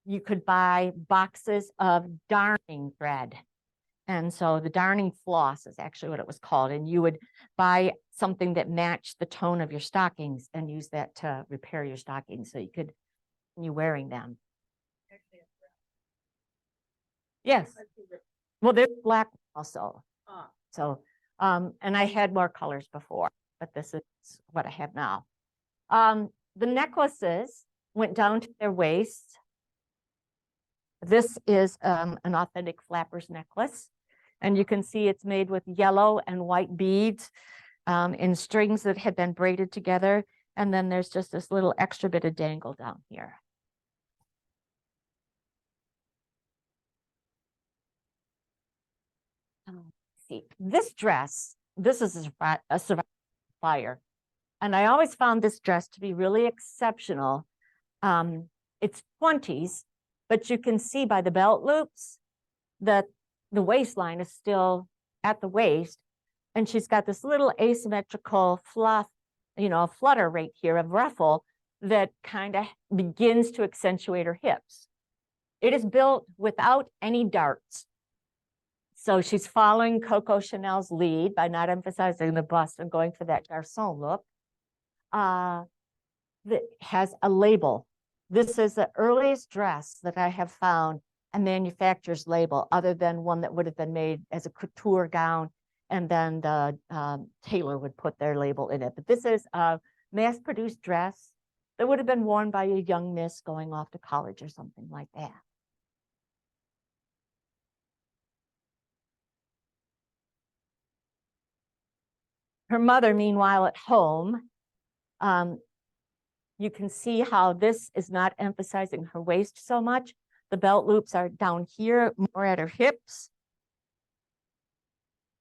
You could buy boxes of darning thread. And so the darning floss is actually what it was called. And you would buy something that matched the tone of your stockings and use that to repair your stockings so you could continue wearing them. Actually, it's brown. Yes. I see the- Well, there's black also. ah, So, and I had more colors before, but this is what I have now. The necklaces went down to their waist. This is an authentic flapper's necklace. And you can see it's made with yellow and white beads in strings that had been braided together. And then there's just this little extra bit of dangle down here. See, this dress, this is a survivor fire. And I always found this dress to be really exceptional. It's 20s, but you can see by the belt loops that the waistline is still at the waist. And she's got this little asymmetrical fluff, flutter right here of ruffle that kind of begins to accentuate her hips. It is built without any darts. So she's following Coco Chanel's lead by not emphasizing the bust and going for that garçon look. That has a label. This is the earliest dress that I have found a manufacturer's label, other than one that would have been made as a couture gown, and then the tailor would put their label in it. But this is a mass-produced dress that would have been worn by a young miss going off to college or something like that. Her mother, meanwhile, at home, you can see how this is not emphasizing her waist so much. The belt loops are down here, more at her hips.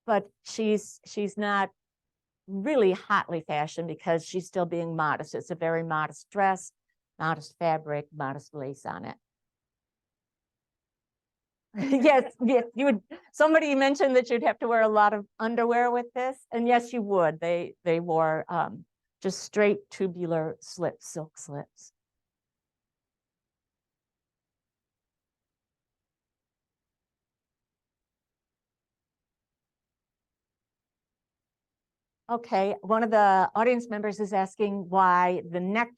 But she's not really hotly fashioned because she's still being modest. It's a very modest dress, modest fabric, modest lace on it. Yes, you would. Somebody mentioned that you'd have to wear a lot of underwear with this, and yes, you would. They wore just straight tubular slips, silk slips. Okay, one of the audience members is asking why the neck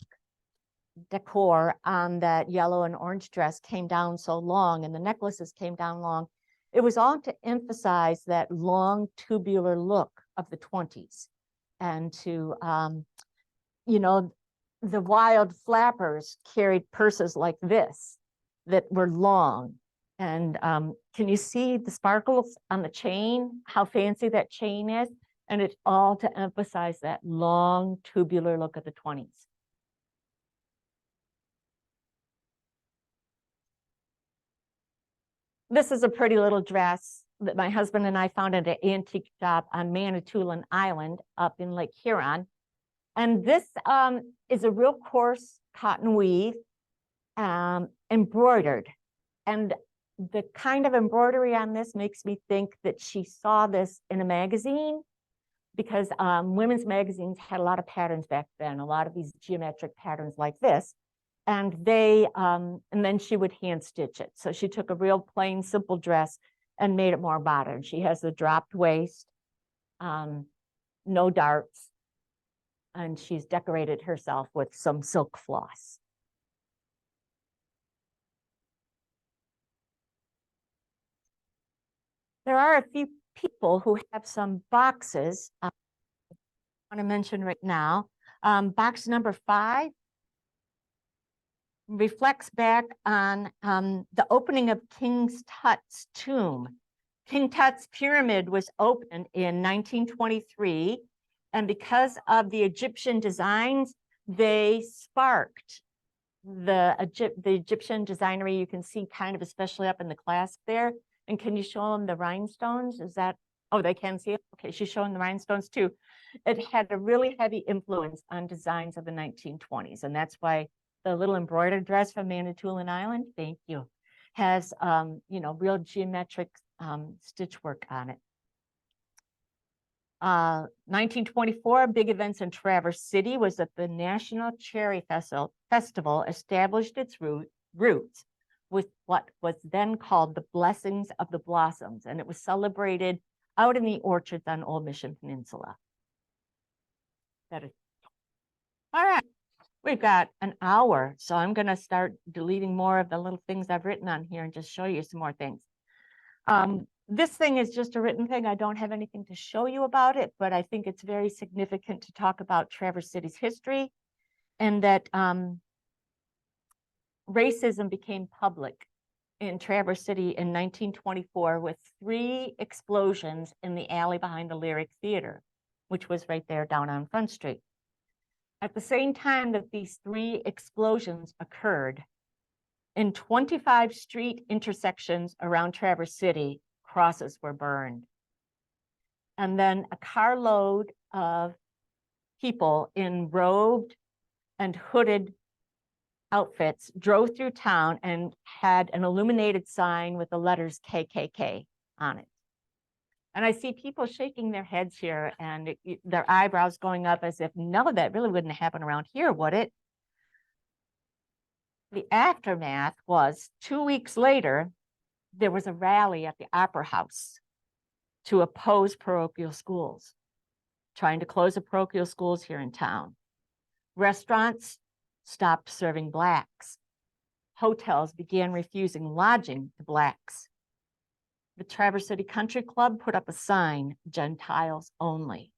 decor on that yellow and orange dress came down so long and the necklaces came down long. It was all to emphasize that long tubular look of the 20s and to, the wild flappers carried purses like this that were long. And can you see the sparkles on the chain, how fancy that chain is? And it's all to emphasize that long tubular look of the 20s. This is a pretty little dress that my husband and I found at an antique shop on Manitoulin Island up in Lake Huron. And this is a real coarse cotton weave, embroidered. And the kind of embroidery on this makes me think that she saw this in a magazine, because women's magazines had a lot of patterns back then, a lot of these geometric patterns like this. And and then she would hand stitch it. So she took a real plain, simple dress and made it more modern. She has the dropped waist, no darts, and she's decorated herself with some silk floss. There are a few people who have some boxes I want to mention right now. Box number 5 reflects back on the opening of King Tut's tomb. King Tut's pyramid was opened in 1923, and because of the Egyptian designs, they sparked the Egyptian designery. You can see kind of, especially up in the clasp there. And can you show them the rhinestones? Is that, oh, they can see it? Okay, she's showing the rhinestones too. It had a really heavy influence on designs of the 1920s, and that's why the little embroidered dress from Manitoulin Island, thank you, has real geometric stitch work on it. 1924, big events in Traverse City was that the National Cherry Festival established its roots with what was then called the Blessings of the Blossoms, and it was celebrated out in the orchards on Old Mission Peninsula. That is. All right, we've got an hour, so I'm going to start deleting more of the little things I've written on here and just show you some more things. This thing is just a written thing. I don't have anything to show you about it, but I think it's very significant to talk about Traverse City's history, and that racism became public in Traverse City in 1924 with 3 explosions in the alley behind the Lyric Theater, which was right there down on Front Street. At the same time that these 3 explosions occurred, in 25 street intersections around Traverse City, crosses were burned. And then a carload of people in robed and hooded outfits drove through town and had an illuminated sign with the letters KKK on it. And I see people shaking their heads here and their eyebrows going up as if, no, that really wouldn't happen around here, would it? The aftermath was 2 weeks later, there was a rally at the Opera House to oppose parochial schools, trying to close the parochial schools here in town. Restaurants stopped serving Blacks. Hotels began refusing lodging to Blacks. The Traverse City Country Club put up a sign, Gentiles only.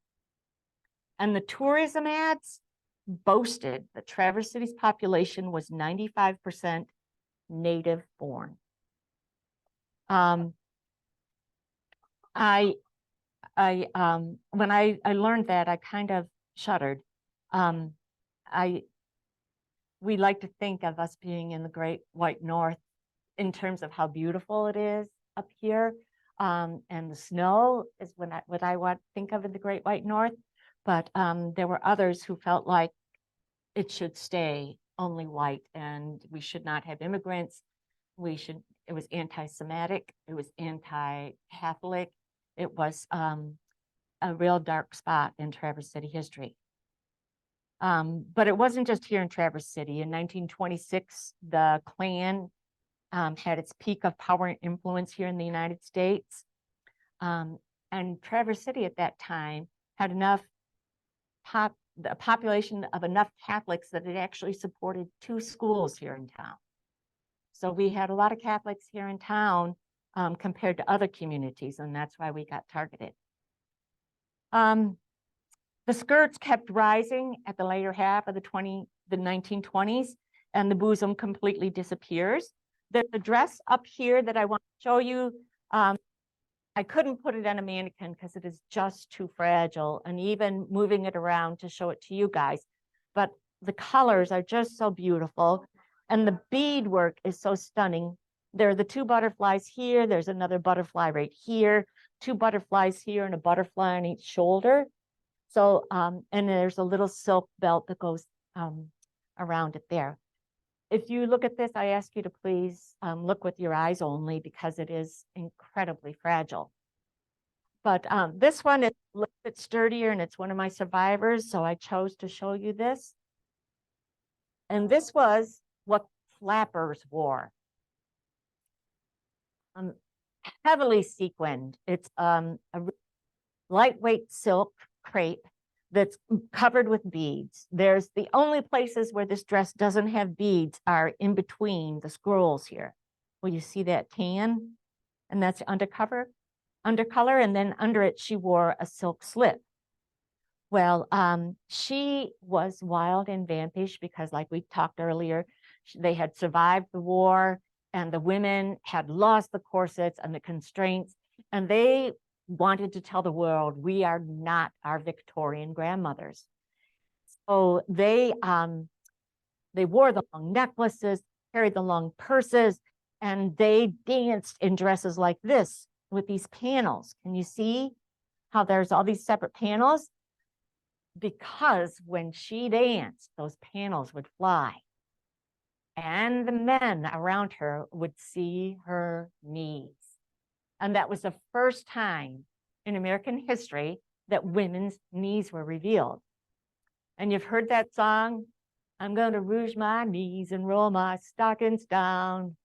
And the tourism ads boasted that Traverse City's population was 95% native born. When I learned that, I kind of shuddered. We like to think of us being in the Great White North in terms of how beautiful it is up here, and the snow is what I want to think of in the Great White North. But there were others who felt like it should stay only white, and we should not have immigrants. It was anti-Semitic, it was anti-Catholic. It was a real dark spot in Traverse City history. But it wasn't just here in Traverse City. In 1926, the Klan had its peak of power and influence here in the United States. And Traverse City at that time had a population of enough Catholics that it actually supported 2 schools here in town. So we had a lot of Catholics here in town compared to other communities, and that's why we got targeted. The skirts kept rising at the later half of the 1920s, and the bosom completely disappears. There's a dress up here that I want to show you. I couldn't put it on a mannequin because it is just too fragile, and even moving it around to show it to you guys. But the colors are just so beautiful, and the beadwork is so stunning. There are the 2 butterflies here. There's another butterfly right here, 2 butterflies here, and a butterfly on each shoulder. So, and there's a little silk belt that goes around it there. If you look at this, I ask you to please look with your eyes only, because it is incredibly fragile. But this one is a little bit sturdier, and it's one of my survivors, so I chose to show you this. And this was what flappers wore. Heavily sequined. It's a lightweight silk crepe that's covered with beads. There's the only places where this dress doesn't have beads are in between the scrolls here. Well, you see that tan? And that's undercolor, and then under it, she wore a silk slip. Well, she was wild and vampish because, like we talked earlier, they had survived the war, and the women had lost the corsets and the constraints, and they wanted to tell the world, we are not our Victorian grandmothers. So they wore the long necklaces, carried the long purses, and they danced in dresses like this with these panels. Can you see how there's all these separate panels? Because when she danced, those panels would fly, and the men around her would see her knees. And that was the first time in American history that women's knees were revealed. And you've heard that song, I'm going to rouge my knees and roll my stockings down.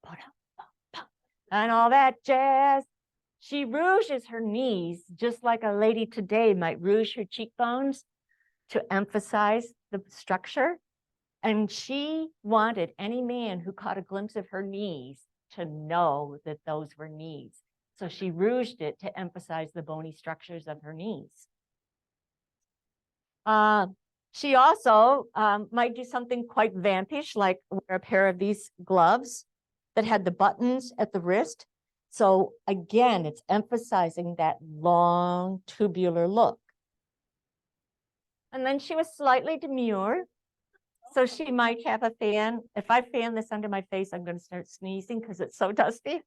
and all that jazz. She rouges her knees just like a lady today might rouge her cheekbones to emphasize the structure. And she wanted any man who caught a glimpse of her knees to know that those were knees. So she rouged it to emphasize the bony structures of her knees. She also might do something quite vampish, like wear a pair of these gloves that had the buttons at the wrist. So again, it's emphasizing that long tubular look. And then she was slightly demure. So she might have a fan. If I fan this under my face, I'm going to start sneezing because it's so dusty.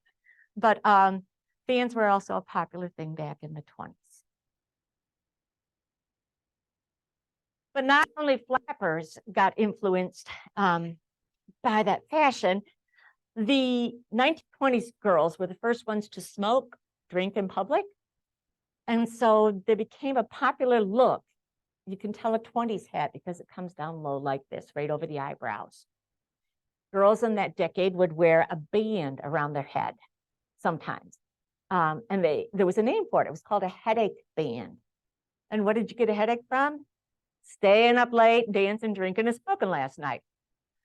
But fans were also a popular thing back in the 20s. But not only flappers got influenced by that fashion, the 1920s girls were the first ones to smoke, drink in public. And so they became a popular look. You can tell a 20s hat because it comes down low like this, right over the eyebrows. Girls in that decade would wear a band around their head sometimes. And there was a name for it. It was called a headache band. And what did you get a headache from? Staying up late, dancing, drinking, and smoking last night.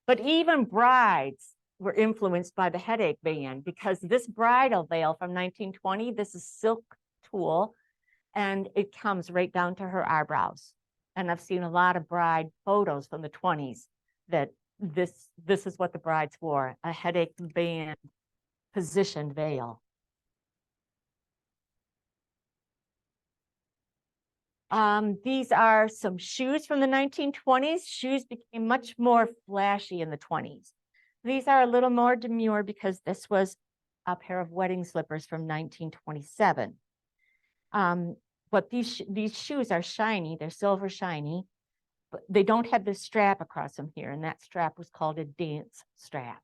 But even brides were influenced by the headache band because this bridal veil from 1920, this is silk tulle, and it comes right down to her eyebrows. And I've seen a lot of bride photos from the 20s that this is what the brides wore, a headache band positioned veil. These are some shoes from the 1920s. Shoes became much more flashy in the 20s. These are a little more demure because this was a pair of wedding slippers from 1927. But these shoes are shiny. They're silver shiny, but they don't have this strap across them here. And that strap was called a dance strap.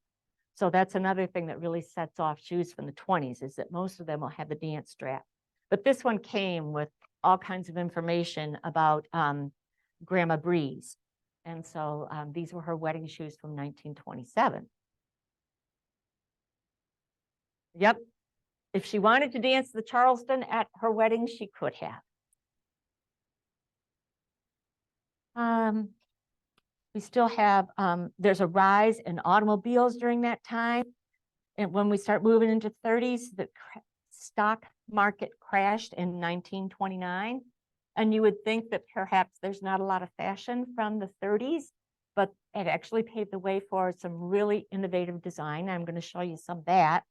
So that's another thing that really sets off shoes from the 20s is that most of them will have the dance strap. But this one came with all kinds of information about Grandma Breeze. And so these were her wedding shoes from 1927. Yep. If she wanted to dance the Charleston at her wedding, she could have. We still have, there's a rise in automobiles during that time. And when we start moving into 30s, the stock market crashed in 1929. And you would think that perhaps there's not a lot of fashion from the 30s, but it actually paved the way for some really innovative design. I'm going to show you some of that.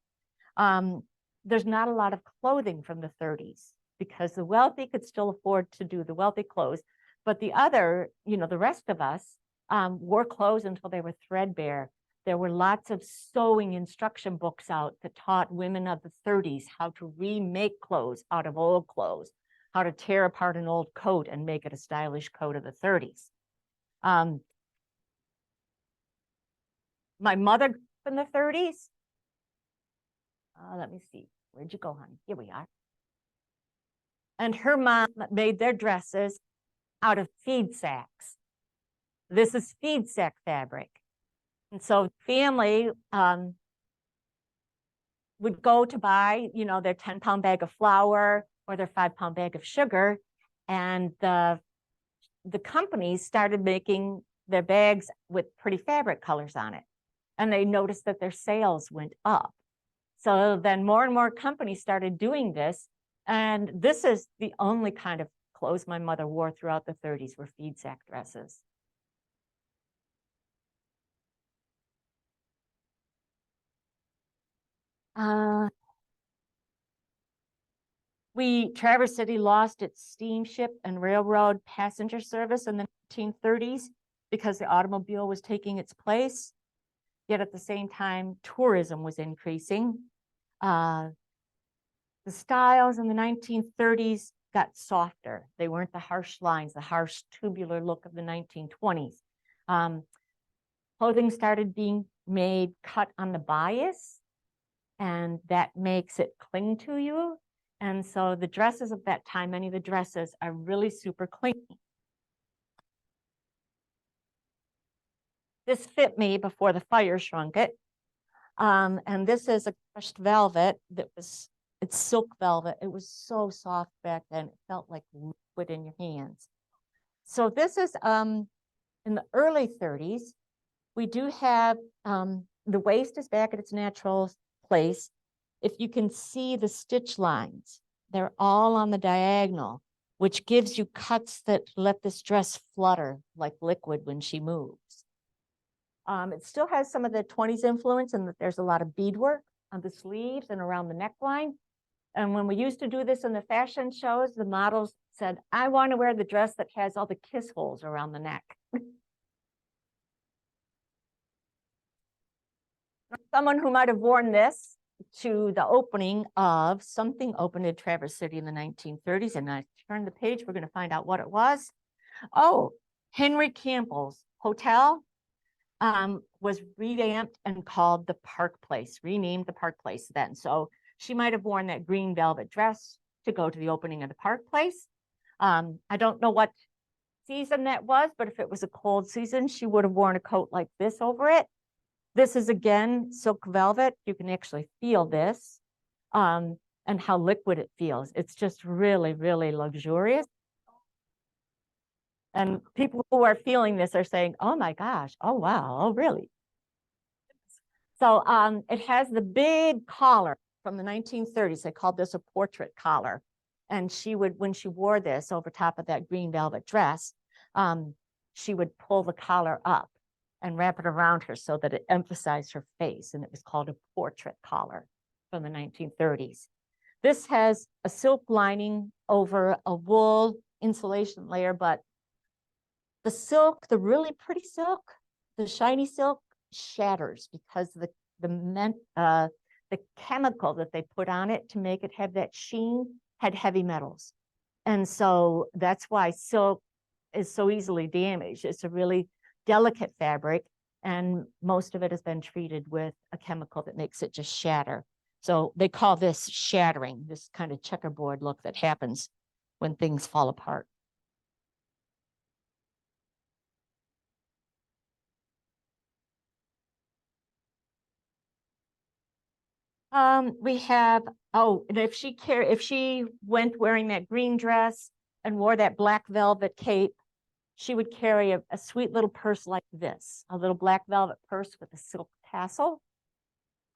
There's not a lot of clothing from the 30s because the wealthy could still afford to do the wealthy clothes, but the other, the rest of us wore clothes until they were threadbare. There were lots of sewing instruction books out that taught women of the 30s how to remake clothes out of old clothes, how to tear apart an old coat and make it a stylish coat of the 30s. My mother in the 30s. Let me see. Where'd you go, honey? Here we are. And her mom made their dresses out of feed sacks. This is feed sack fabric. And so family would go to buy, their 10-pound bag of flour or their 5-pound bag of sugar. And the companies started making their bags with pretty fabric colors on it. And they noticed that their sales went up. So then more and more companies started doing this. And this is the only kind of clothes my mother wore throughout the 30s were feed sack dresses. Traverse City lost its steamship and railroad passenger service in the 1930s because the automobile was taking its place. Yet at the same time, tourism was increasing. The styles in the 1930s got softer. They weren't the harsh lines, the harsh tubular look of the 1920s. Clothing started being made cut on the bias, and that makes it cling to you. And so the dresses of that time, many of the dresses are really super clingy. This fit me before the fire shrunk it. And this is a crushed velvet it's silk velvet. It was so soft back then. It felt like liquid in your hands. So this is in the early 30s. We do have the waist is back at its natural place. If you can see the stitch lines, they're all on the diagonal, which gives you cuts that let this dress flutter like liquid when she moves. It still has some of the 20s influence in that there's a lot of beadwork on the sleeves and around the neckline. And when we used to do this in the fashion shows, the models said, I want to wear the dress that has all the kiss holes around the neck. Someone who might have worn this to the opening of something opened in Traverse City in the 1930s. And I turned the page, we're going to find out what it was. Oh, Henry Campbell's hotel was revamped and called the Park Place, renamed the Park Place then. So she might have worn that green velvet dress to go to the opening of the Park Place. I don't know what season that was, but if it was a cold season, she would have worn a coat like this over it. This is again silk velvet. You can actually feel this and how liquid it feels. It's just really, really luxurious. And people who are feeling this are saying, oh my gosh, oh wow, oh really? So it has the big collar from the 1930s. They called this a portrait collar. And she would, when she wore this over top of that green velvet dress, she would pull the collar up and wrap it around her so that it emphasized her face. And it was called a portrait collar from the 1930s. This has a silk lining over a wool insulation layer, but the silk, the really pretty silk, the shiny silk shatters because the chemical that they put on it to make it have that sheen had heavy metals. And so that's why silk is so easily damaged. It's a really delicate fabric, and most of it has been treated with a chemical that makes it just shatter. So they call this shattering, this kind of checkerboard look that happens when things fall apart. We have, oh, and if she went wearing that green dress and wore that black velvet cape, she would carry a sweet little purse like this, a little black velvet purse with a silk tassel.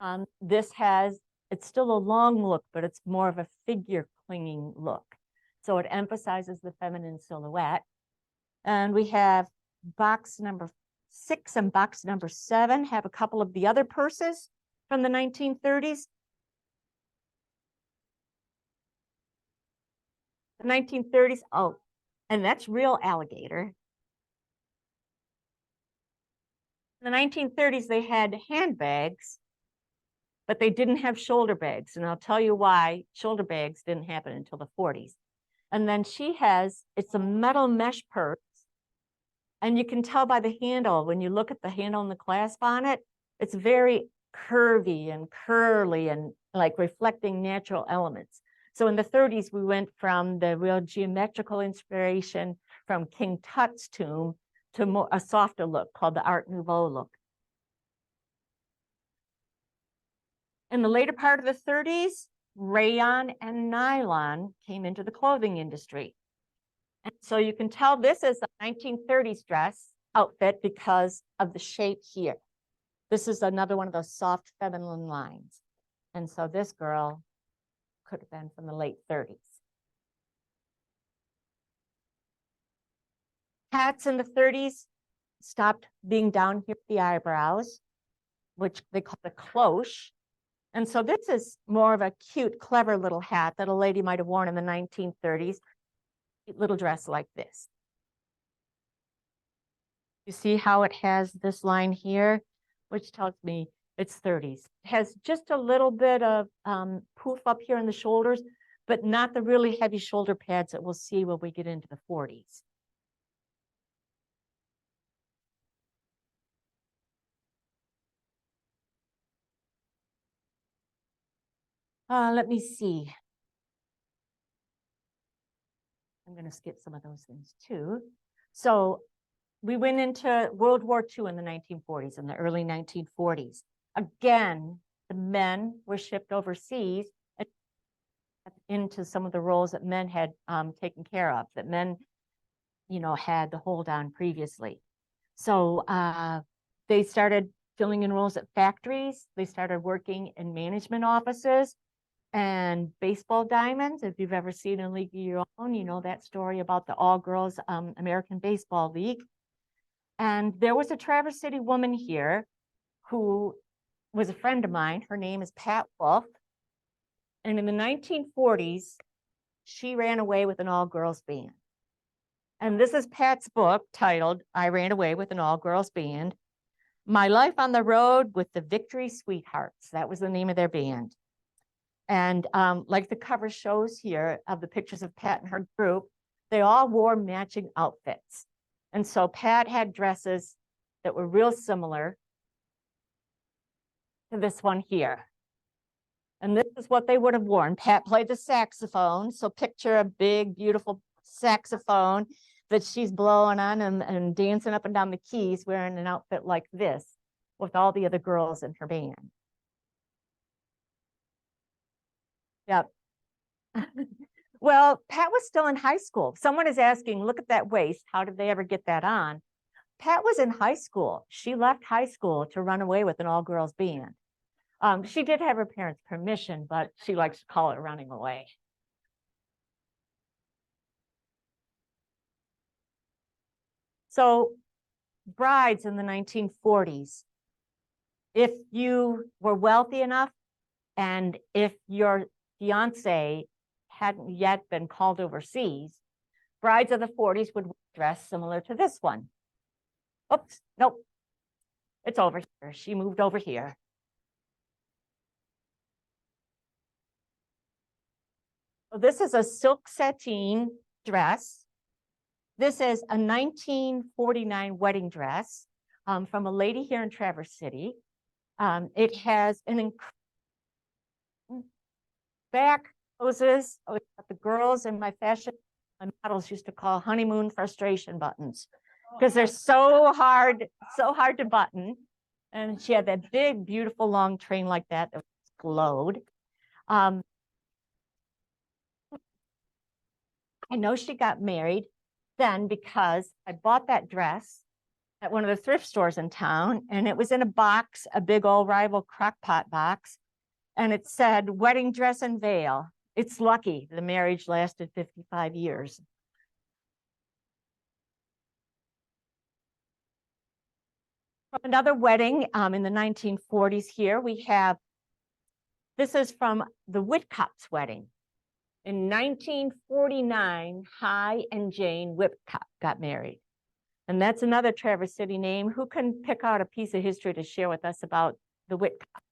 It's still a long look, but it's more of a figure clinging look. So it emphasizes the feminine silhouette. And we have box number 6 and box number 7 have a couple of the other purses from the 1930s. The 1930s, oh, and that's real alligator. In the 1930s, they had handbags, but they didn't have shoulder bags. And I'll tell you why shoulder bags didn't happen until the 40s. And then it's a metal mesh purse. And you can tell by the handle, when you look at the handle and the clasp on it, it's very curvy and curly and like reflecting natural elements. So in the 30s, we went from the real geometrical inspiration from King Tut's tomb to a softer look called the Art Nouveau look. In the later part of the 30s, rayon and nylon came into the clothing industry. And so you can tell this is a 1930s dress outfit because of the shape here. This is another one of those soft feminine lines. And so this girl could have been from the late 30s. Hats in the 30s stopped being down here at the eyebrows, which they call a cloche. And so this is more of a cute, clever little hat that a lady might have worn in the 1930s. Little dress like this. You see how it has this line here, which tells me it's 30s. It has just a little bit of poof up here in the shoulders, but not the really heavy shoulder pads that we'll see when we get into the 40s. Let me see. I'm going to skip some of those things too. So we went into World War II in the 1940s, in the early 1940s. Again, the men were shipped overseas and into some of the roles that men had taken care of, that men, you know, had the hold on previously. So they started filling in roles at factories. They started working in management offices and baseball diamonds. If you've ever seen a league of your own, you know that story about the all-girls American Baseball League. And there was a Traverse City woman here who was a friend of mine. Her name is Pat Wolf. And in the 1940s, she ran away with an all-girls band. And this is Pat's book titled, I Ran Away with an All-Girls Band. My Life on the Road with the Victory Sweethearts. That was the name of their band. And like the cover shows here of the pictures of Pat and her group, they all wore matching outfits. And so Pat had dresses that were real similar to this one here. And this is what they would have worn. Pat played the saxophone. So picture a big, beautiful saxophone that she's blowing on and dancing up and down the keys wearing an outfit like this with all the other girls in her band. Yep. Well, Pat was still in high school. Someone is asking, look at that waist. How did they ever get that on? Pat was in high school. She left high school to run away with an all-girls band. She did have her parents' permission, but she likes to call it running away. So brides in the 1940s, if you were wealthy enough and if your fiance hadn't yet been called overseas, brides of the 40s would dress similar to this one. Oops, nope, it's over here. She moved over here. So this is a silk sateen dress. This is a 1949 wedding dress from a lady here in Traverse City. It has an back poses the girls in my fashion models used to call honeymoon frustration buttons because they're so hard to button. And she had that big, beautiful long train like that glowed. I know she got married then because I bought that dress at one of the thrift stores in town, and it was in a box, a big old Rival crock-pot box, and it said wedding dress and veil. It's lucky the marriage lasted 55 years. From another wedding in the 1940s here, we have, this is from the Whitcups wedding. In 1949, Hi and Jane Whitcup got married. And that's another Traverse City name. Who can pick out a piece of history to share with us about the Whitcups?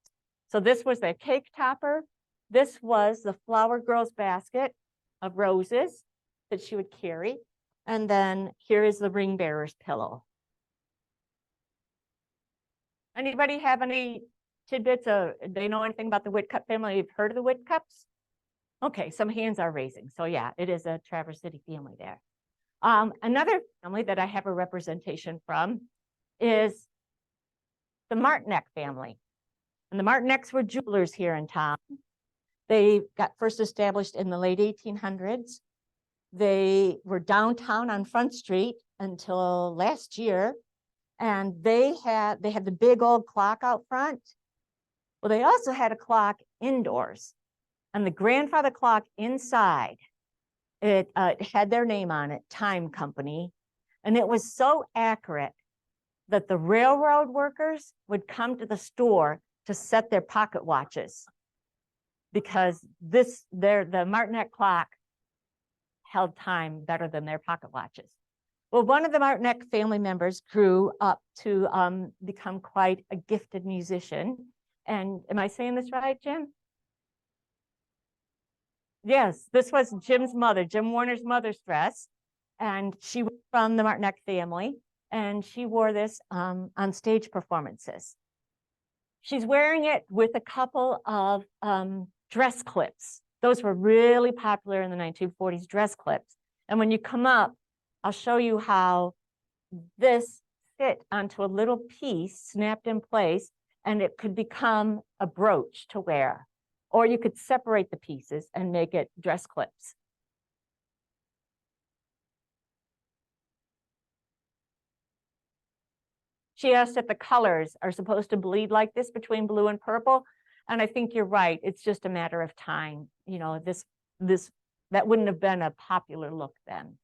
So this was their cake topper. This was the flower girl's basket of roses that she would carry. And then here is the ring bearer's pillow. Anybody have any tidbits? Do they know anything about the Whitcup family? You've heard of the Whitcups? Okay, some hands are raising. So yeah, it is a Traverse City family there. Another family that I have a representation from is the Martineck family. And the Martinecks were jewelers here in town. They got first established in the late 1800s. They were downtown on Front Street until last year. And they had the big old clock out front. Well, they also had a clock indoors. And the grandfather clock inside, it had their name on it, Time Company. And it was so accurate that the railroad workers would come to the store to set their pocket watches because the Martineck clock held time better than their pocket watches. Well, one of the Martineck family members grew up to become quite a gifted musician. And am I saying this right, Jim? Yes, this was Jim's mother, Jim Warner's mother's dress. And she was from the Martineck family. And she wore this on stage performances. She's wearing it with a couple of dress clips. Those were really popular in the 1940s, dress clips. And when you come up, I'll show you how this fit onto a little piece snapped in place. and it could become a brooch to wear. Or you could separate the pieces and make it dress clips. She asked if the colors are supposed to bleed like this between blue and purple. And I think you're right. It's just a matter of time. You know, that wouldn't have been a popular look then.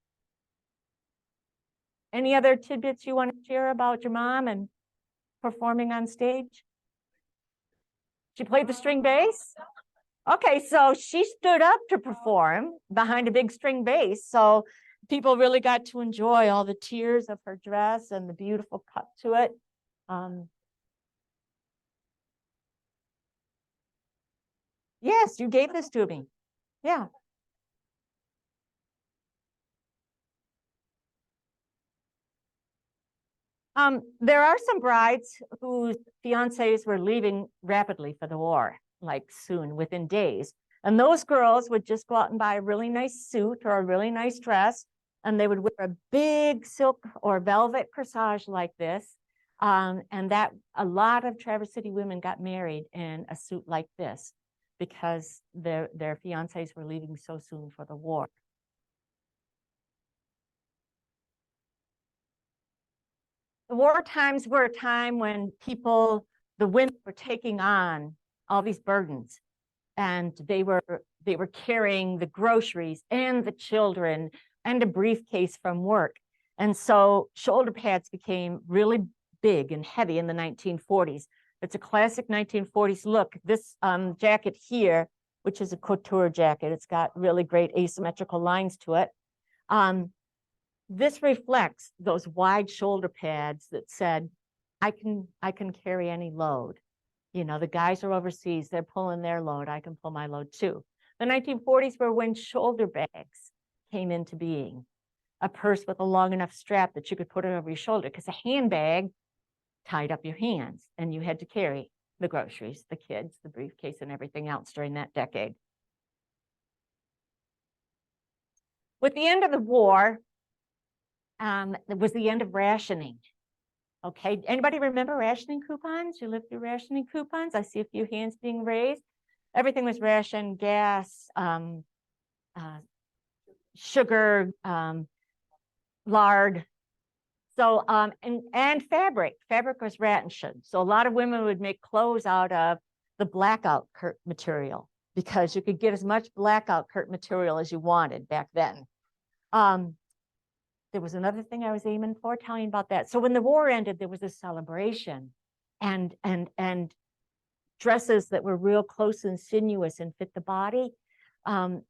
Any other tidbits you want to share about your mom and performing on stage? She played the string bass? Okay, so she stood up to perform behind a big string bass. So people really got to enjoy all the tiers of her dress and the beautiful cut to it. Yes, you gave this to me. Yeah. There are some brides whose fiancés were leaving rapidly for the war, like soon, within days. And those girls would just go out and buy a really nice suit or a really nice dress, and they would wear a big silk or velvet corsage like this. And that a lot of Traverse City women got married in a suit like this because their fiancés were leaving so soon for the war. The war times were a time when the women were taking on all these burdens, and they were carrying the groceries and the children and a briefcase from work. And so shoulder pads became really big and heavy in the 1940s. It's a classic 1940s look. This jacket here, which is a couture jacket, it's got really great asymmetrical lines to it. This reflects those wide shoulder pads that said, I can carry any load. You know, the guys are overseas, they're pulling their load, I can pull my load too. The 1940s were when shoulder bags came into being. A purse with a long enough strap that you could put it over your shoulder, because a handbag tied up your hands and you had to carry the groceries, the kids, the briefcase, and everything else during that decade. With the end of the war, it was the end of rationing. Okay, anybody remember rationing coupons? You lived through rationing coupons? I see a few hands being raised. Everything was rationed: gas, sugar, lard. So, and fabric. Fabric was rationed. So a lot of women would make clothes out of the blackout curtain material because you could get as much blackout curtain material as you wanted back then. There was another thing I was aiming for, telling you about that. So when the war ended, there was a celebration and dresses that were real close and sinuous and fit the body. Oh,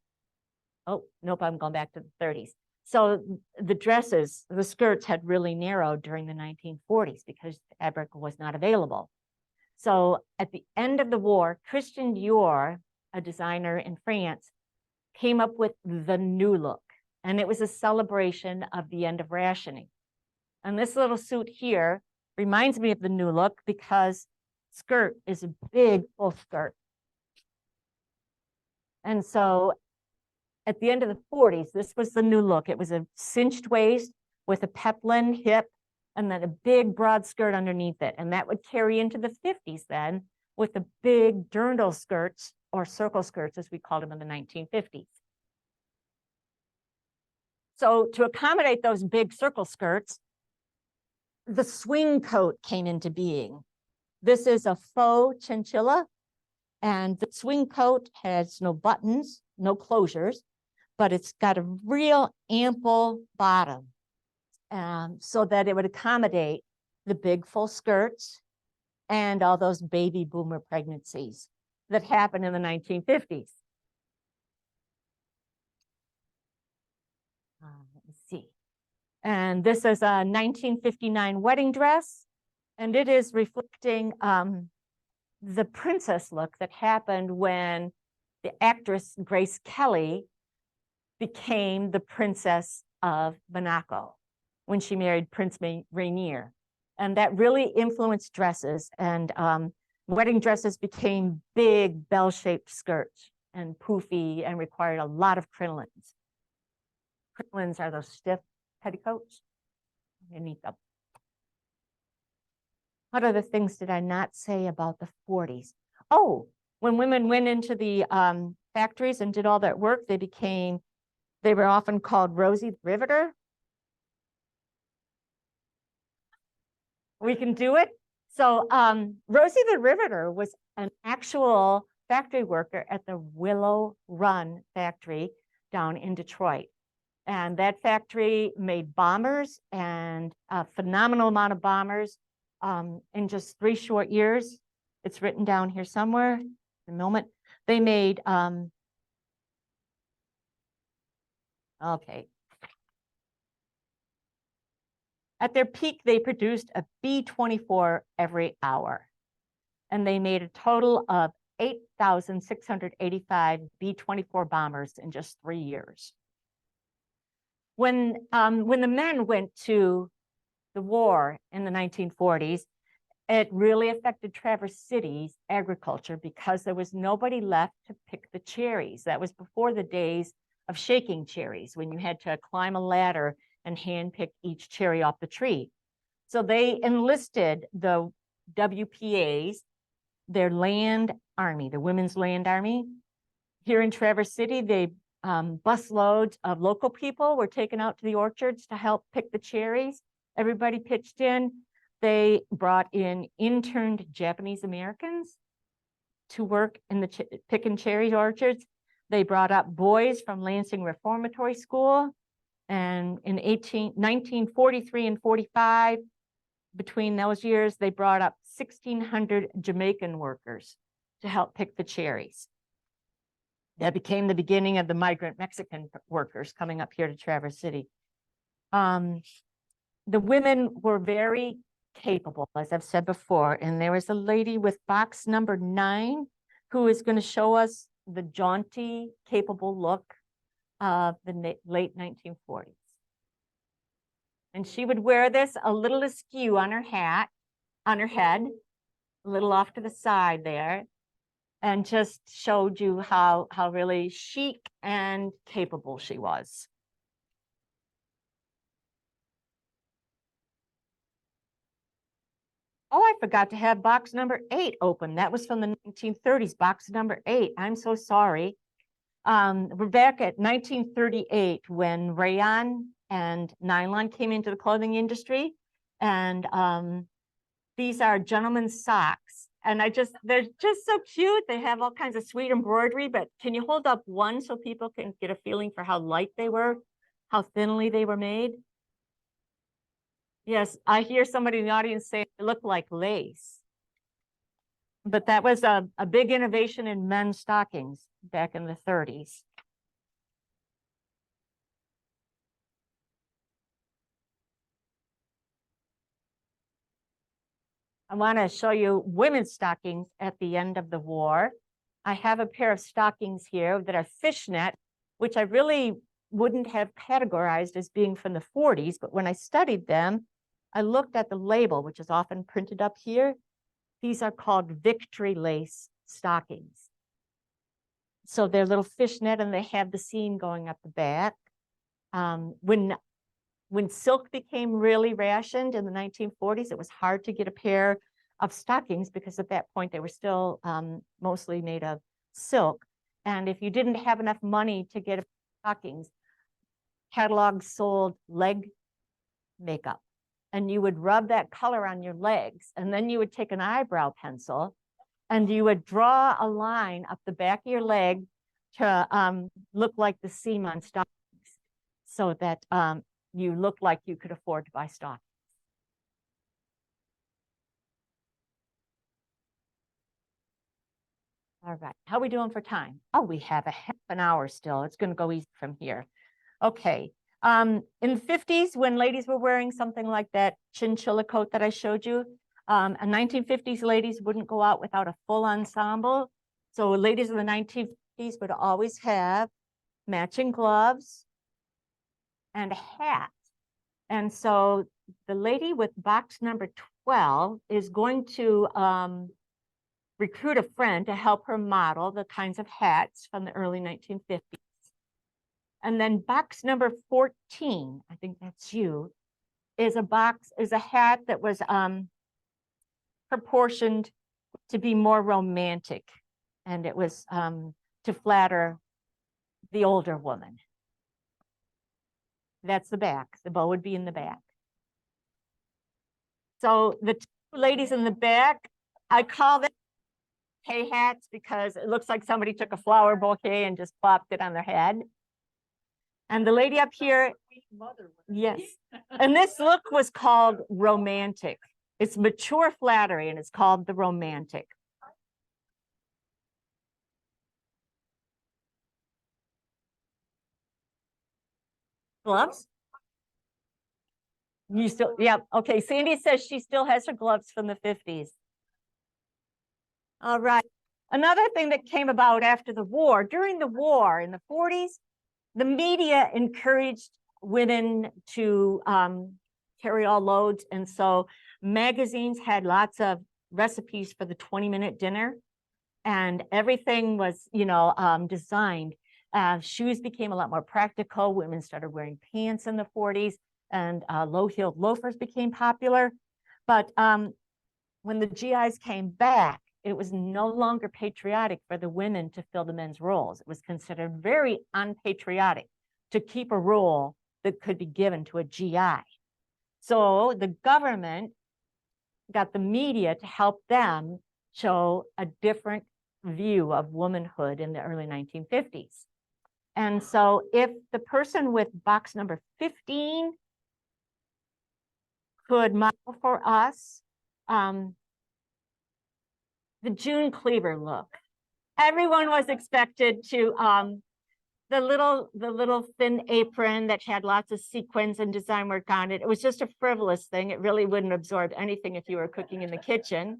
nope, I'm going back to the 30s. So the dresses, the skirts had really narrowed during the 1940s because fabric was not available. So at the end of the war, Christian Dior, a designer in France, came up with the new look. And it was a celebration of the end of rationing. And this little suit here reminds me of the new look because skirt is a big full skirt. And so at the end of the 40s, this was the new look. It was a cinched waist with a peplin hip and then a big broad skirt underneath it. And that would carry into the 50s then with the big dirndl skirts, or circle skirts as we called them in the 1950s. So to accommodate those big circle skirts, the swing coat came into being. This is a faux chinchilla, and the swing coat has no buttons, no closures, but it's got a real ample bottom so that it would accommodate the big full skirts and all those baby boomer pregnancies that happened in the 1950s. Let me see. And this is a 1959 wedding dress, and it is reflecting the princess look that happened when the actress Grace Kelly became the Princess of Monaco when she married Prince Rainier. And that really influenced dresses, and wedding dresses became big bell-shaped skirts and poofy and required a lot of crinolines. Crinolines are those stiff petticoats underneath them. What other things did I not say about the 40s? Oh, when women went into the factories and did all that work, they were often called Rosie the Riveter. We can do it. So Rosie the Riveter was an actual factory worker at the Willow Run factory down in Detroit. And that factory made bombers, and a phenomenal amount of bombers in just 3 short years. It's written down here somewhere in a moment. They made, okay. At their peak, they produced a B-24 every hour. And they made a total of 8,685 B-24 bombers in just 3 years. When the men went to the war in the 1940s, it really affected Traverse City's agriculture because there was nobody left to pick the cherries. That was before the days of shaking cherries, when you had to climb a ladder and handpick each cherry off the tree. So they enlisted the WPAs, their land army, the Women's Land Army. Here in Traverse City, they busloads of local people were taken out to the orchards to help pick the cherries. Everybody pitched in. They brought in interned Japanese Americans to work in the picking cherry orchards. They brought up boys from Lansing Reformatory School. And in 1943 and 45, between those years, they brought up 1,600 Jamaican workers to help pick the cherries. That became the beginning of the migrant Mexican workers coming up here to Traverse City. The women were very capable, as I've said before, and there was a lady with box number 9 who is going to show us the jaunty, capable look of the late 1940s. And she would wear this a little askew on her hat, on her head, a little off to the side there, and just showed you how really chic and capable she was. Oh, I forgot to have box number 8 open. That was from the 1930s, box number 8. I'm so sorry. We're back at 1938 when rayon and nylon came into the clothing industry. And these are gentlemen's socks. And they're just so cute. They have all kinds of sweet embroidery, but can you hold up one so people can get a feeling for how light they were, how thinly they were made? Yes, I hear somebody in the audience say they look like lace. But that was a big innovation in men's stockings back in the 30s. I want to show you women's stockings at the end of the war. I have a pair of stockings here that are fishnet, which I really wouldn't have categorized as being from the 40s, but when I studied them, I looked at the label, which is often printed up here. These are called Victory lace stockings. So they're little fishnet and they have the seam going up the back. When silk became really rationed in the 1940s, it was hard to get a pair of stockings because at that point they were still mostly made of silk. And if you didn't have enough money to get stockings, catalogs sold leg makeup. And you would rub that color on your legs. And then you would take an eyebrow pencil and you would draw a line up the back of your leg to look like the seam on stockings so that you look like you could afford to buy stockings. All right, how are we doing for time? Oh, we have a half an hour still. It's going to go easy from here. Okay. In the 50s, when ladies were wearing something like that chinchilla coat that I showed you, in 1950s, ladies wouldn't go out without a full ensemble. So ladies in the 1950s would always have matching gloves and a hat. And so the lady with box number 12 is going to recruit a friend to help her model the kinds of hats from the early 1950s. And then box number 14, I think that's you, is a hat that was proportioned to be more romantic, and it was to flatter the older woman. That's the back. The bow would be in the back. So the two ladies in the back, I call them hay hats because it looks like somebody took a flower bouquet and just plopped it on their head. And the lady up here, yes. And this look was called romantic. It's mature flattery, and it's called the romantic. Gloves? You still, yeah, okay. Sandy says she still has her gloves from the 50s. All right. Another thing that came about after the war, during the war in the 40s, the media encouraged women to carry all loads. And so magazines had lots of recipes for the 20-minute dinner, and everything was, you know, designed. Shoes became a lot more practical. Women started wearing pants in the 40s, and low-heeled loafers became popular. But when the GIs came back, it was no longer patriotic for the women to fill the men's roles. It was considered very unpatriotic to keep a role that could be given to a GI. So the government got the media to help them show a different view of womanhood in the early 1950s. And so if the person with box number 15 could model for us the June Cleaver look. Everyone was expected to the little thin apron that had lots of sequins and design work on it. It was just a frivolous thing. It really wouldn't absorb anything if you were cooking in the kitchen.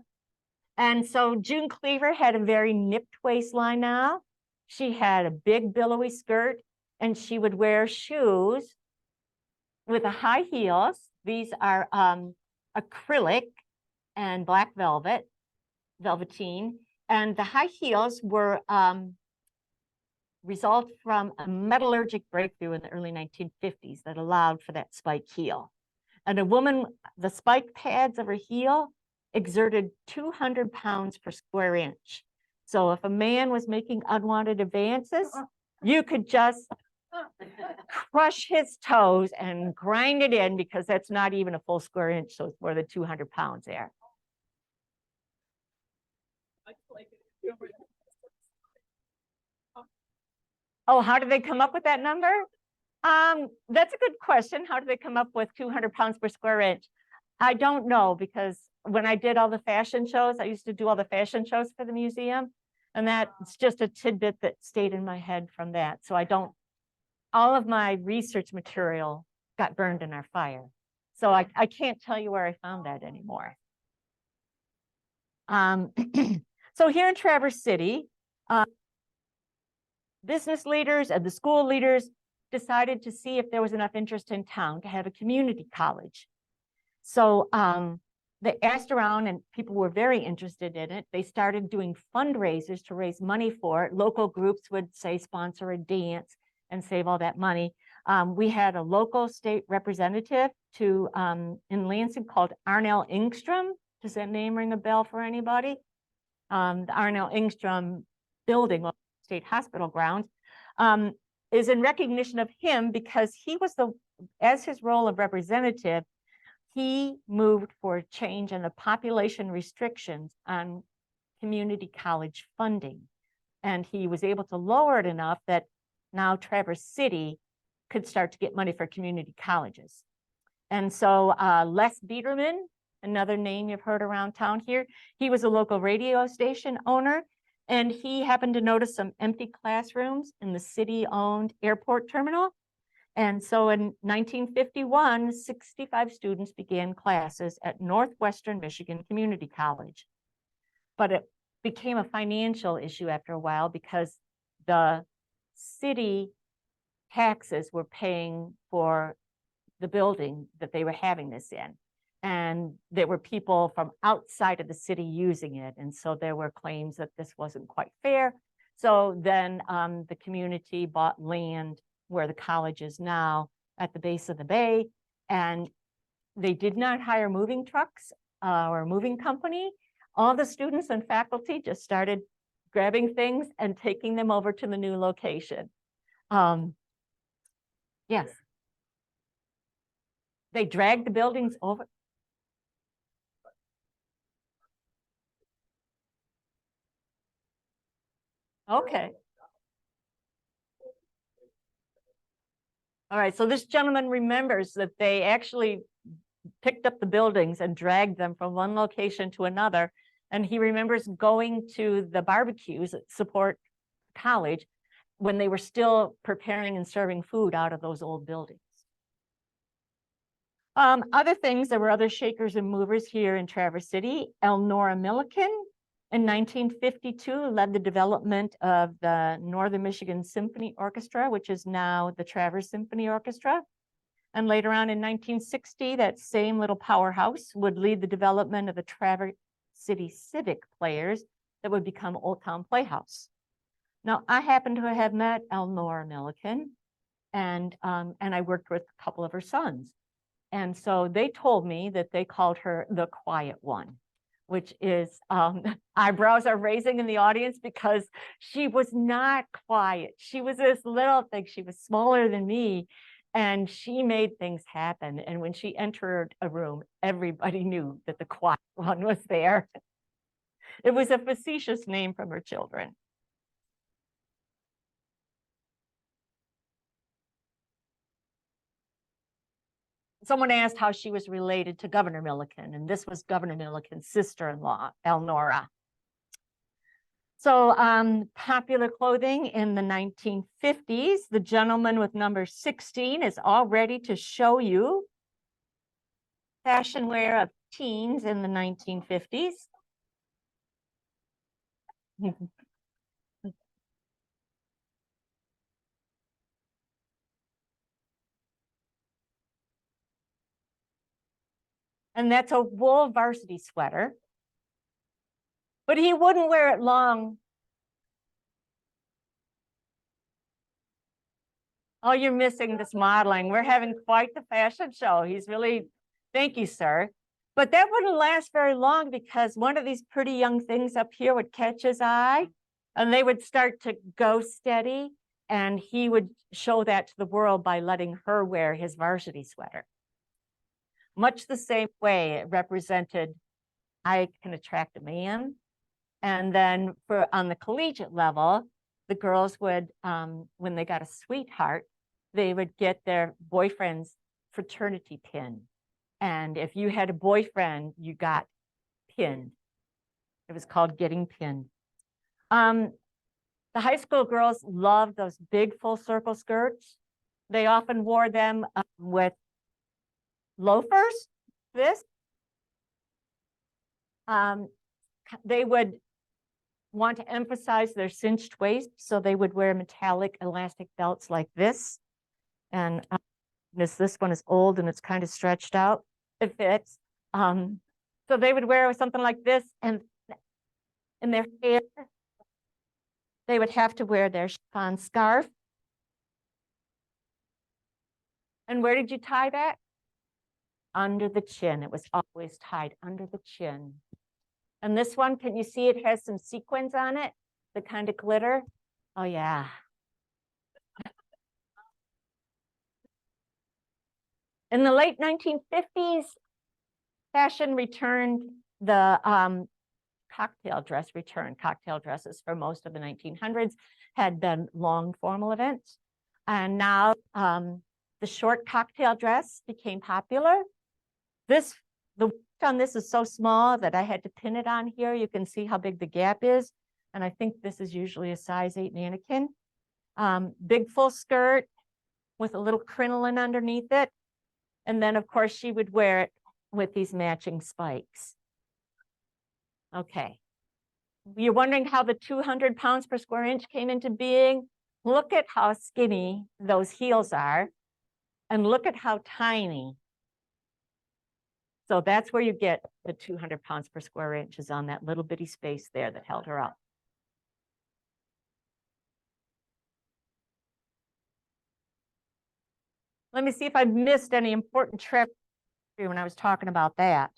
And so June Cleaver had a very nipped waistline now. She had a big billowy skirt, and she would wear shoes with the high heels. These are acrylic and black velveteen, and the high heels were result from a metallurgic breakthrough in the early 1950s that allowed for that spike heel. And a woman, the spike pads of her heel exerted 200 pounds per square inch. So if a man was making unwanted advances, you could just crush his toes and grind it in, because that's not even a full square inch, so it's more than 200 pounds there. Oh, how did they come up with that number? That's a good question. How did they come up with 200 pounds per square inch? I don't know, because when I did all the fashion shows, I used to do all the fashion shows for the museum, and that's just a tidbit that stayed in my head from that. So I don't, all of my research material got burned in our fire. So I can't tell you where I found that anymore. So here in Traverse City, business leaders and the school leaders decided to see if there was enough interest in town to have a community college. So they asked around, and people were very interested in it. They started doing fundraisers to raise money for it. Local groups would say sponsor a dance and save all that money. We had a local state representative in Lansing called Arnell Engstrom. Does that name ring a bell for anybody? The Arnell Engstrom building, state hospital grounds, is in recognition of him, because he was as his role of representative, he moved for a change in the population restrictions on community college funding. And he was able to lower it enough that now Traverse City could start to get money for community colleges. And so Les Biederman, another name you've heard around town here, he was a local radio station owner, and he happened to notice some empty classrooms in the city-owned airport terminal. And so in 1951, 65 students began classes at Northwestern Michigan Community College. But it became a financial issue after a while, because the city taxes were paying for the building that they were having this in. And there were people from outside of the city using it. And so there were claims that this wasn't quite fair. So then the community bought land where the college is now at the base of the bay. And they did not hire moving trucks our moving company, all the students and faculty just started grabbing things and taking them over to the new location. Yes. They dragged the buildings over. Okay. All right, so this gentleman remembers that they actually picked up the buildings and dragged them from one location to another. And he remembers going to the barbecues at Support College when they were still preparing and serving food out of those old buildings. Other things, there were other shakers and movers here in Traverse City. Elnora Milliken in 1952 led the development of the Northern Michigan Symphony Orchestra, which is now the Traverse Symphony Orchestra. And later on in 1960, that same little powerhouse would lead the development of the Traverse City Civic Players that would become Old Town Playhouse. Now, I happen to have met Elnora Milliken, and I worked with a couple of her sons. And so they told me that they called her the quiet one, which is, eyebrows are raising in the audience because she was not quiet. She was this little thing. She was smaller than me, and she made things happen. And when she entered a room, everybody knew that the quiet one was there. It was a facetious name from her children. Someone asked how she was related to Governor Milliken, and this was Governor Milliken's sister-in-law, Elnora. So popular clothing in the 1950s, the gentleman with number 16 is all ready to show you fashion wear of teens in the 1950s. And that's a wool varsity sweater. But he wouldn't wear it long. Oh, you're missing this modeling. We're having quite the fashion show. He's really, thank you, sir. But that wouldn't last very long because one of these pretty young things up here would catch his eye and they would start to go steady. And he would show that to the world by letting her wear his varsity sweater. Much the same way it represented, I can attract a man. And then on the collegiate level, the girls would, when they got a sweetheart, they would get their boyfriend's fraternity pin. And if you had a boyfriend, you got pinned. It was called getting pinned. The high school girls loved those big full circle skirts. They often wore them with loafers, this. They would want to emphasize their cinched waist, so they would wear metallic elastic belts like this. And this one is old and it's kind of stretched out. It fits. So they would wear something like this, and in their hair, they would have to wear their chiffon scarf. And where did you tie that? Under the chin. It was always tied under the chin. And this one, can you see it has some sequins on it? The kind of glitter? Oh, yeah. In the late 1950s, fashion returned, the cocktail dress returned. Cocktail dresses for most of the 1900s had been long formal events. And now the short cocktail dress became popular. The width on this is so small that I had to pin it on here. You can see how big the gap is. And I think this is usually a size 8 mannequin. Big full skirt with a little crinoline underneath it. And then, of course, she would wear it with these matching spikes. Okay. You're wondering how the 200 pounds per square inch came into being? Look at how skinny those heels are. And look at how tiny. So that's where you get the 200 pounds per square inch, is on that little bitty space there that held her up. Let me see if I missed any important trip when I was talking about that.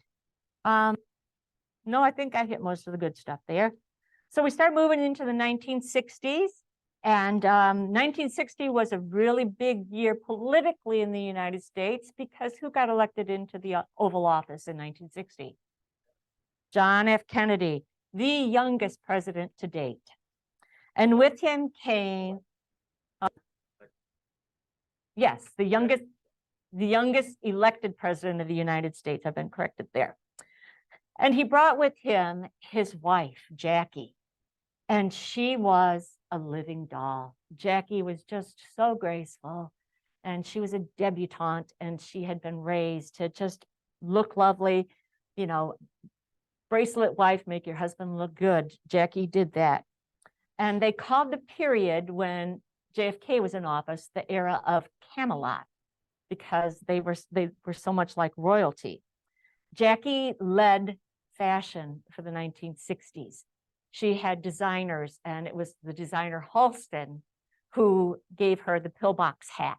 No, I think I hit most of the good stuff there. So we start moving into the 1960s, and 1960 was a really big year politically in the United States, because who got elected into the Oval Office in 1960? John F. Kennedy, the youngest president to date. And with him came, yes, the youngest elected president of the United States. I've been corrected there. And he brought with him his wife, Jackie, and she was a living doll. Jackie was just so graceful, and she was a debutante, and she had been raised to just look lovely. You know, bracelet wife, make your husband look good. Jackie did that. And they called the period when JFK was in office the era of Camelot, because they were so much like royalty. Jackie led fashion for the 1960s. She had designers, and it was the designer Halston who gave her the pillbox hat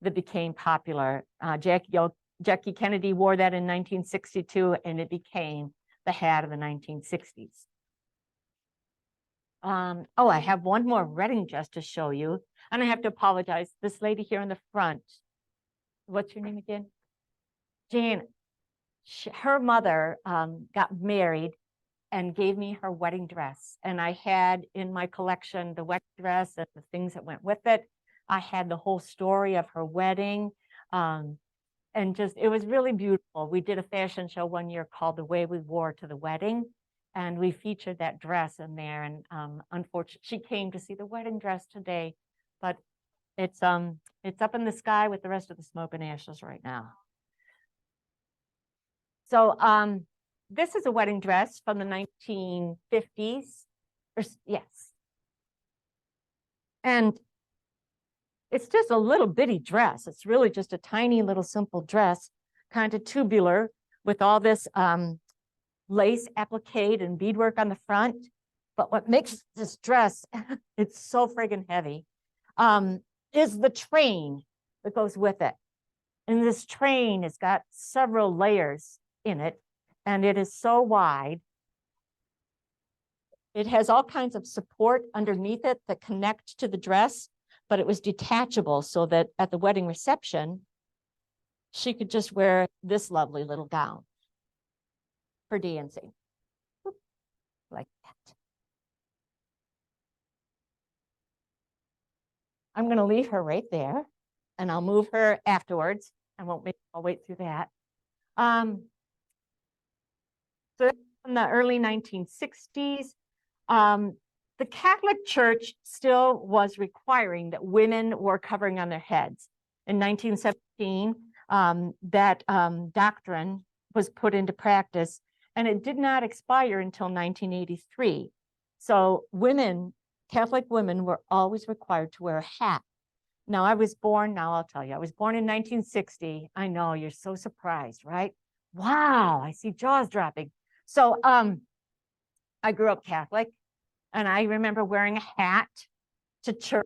that became popular. Jackie Kennedy wore that in 1962, and it became the hat of the 1960s. Oh, I have one more wedding dress to show you, and I have to apologize. This lady here in the front, what's your name again? Jane. Her mother got married and gave me her wedding dress. And I had in my collection the wedding dress and the things that went with it. I had the whole story of her wedding. And just, it was really beautiful. We did a fashion show one year called The Way We Wore to the Wedding. And we featured that dress in there. And unfortunately, she came to see the wedding dress today, but it's up in the sky with the rest of the smoke and ashes right now. So this is a wedding dress from the 1950s. Yes. And it's just a little bitty dress. It's really just a tiny little simple dress, kind of tubular, with all this lace applique and beadwork on the front. But what makes this dress, it's so friggin' heavy, is the train that goes with it. And this train has got several layers in it, and it is so wide. It has all kinds of support underneath it that connect to the dress, but it was detachable so that at the wedding reception, she could just wear this lovely little gown for dancing, like that. I'm going to leave her right there, and I'll move her afterwards. I'll wait through that. So in the early 1960s, the Catholic Church still was requiring that women were covering on their heads. In 1917, that doctrine was put into practice, and it did not expire until 1983. So Catholic women were always required to wear a hat. Now I'll tell you, I was born in 1960. I know, you're so surprised, right? Wow, I see jaws dropping. So I grew up Catholic, and I remember wearing a hat to church.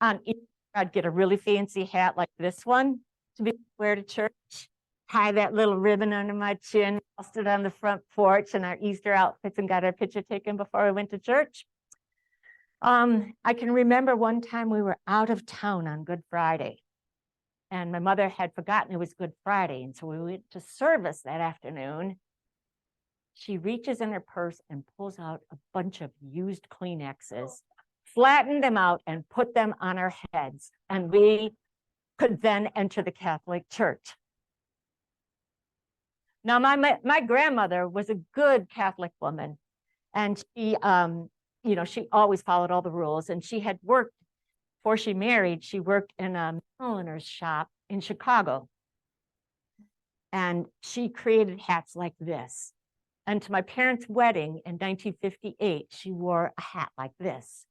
I'd get a really fancy hat like this one to wear to church, tie that little ribbon under my chin, I'll sit on the front porch in our Easter outfits and got our picture taken before I went to church. I can remember one time we were out of town on Good Friday, and my mother had forgotten it was Good Friday, and so we went to service that afternoon. She reaches in her purse and pulls out a bunch of used Kleenexes, flattened them out, and put them on our heads, and we could then enter the Catholic Church. Now, my grandmother was a good Catholic woman, and she, she always followed all the rules, and she had worked, before she married, she worked in a milliner's shop in Chicago, and she created hats like this. And to my parents' wedding in 1958, she wore a hat like this.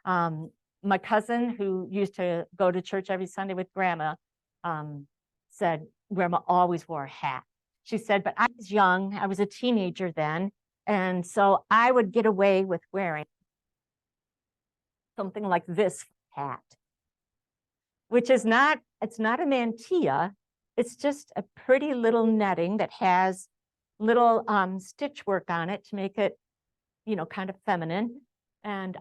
My cousin, who used to go to church every Sunday with Grandma, said Grandma always wore a hat. She said, but I was young, I was a teenager then, and so I would get away with wearing something like this hat, which is it's not a mantilla, it's just a pretty little netting that has little stitch work on it to make it, you know, kind of feminine. And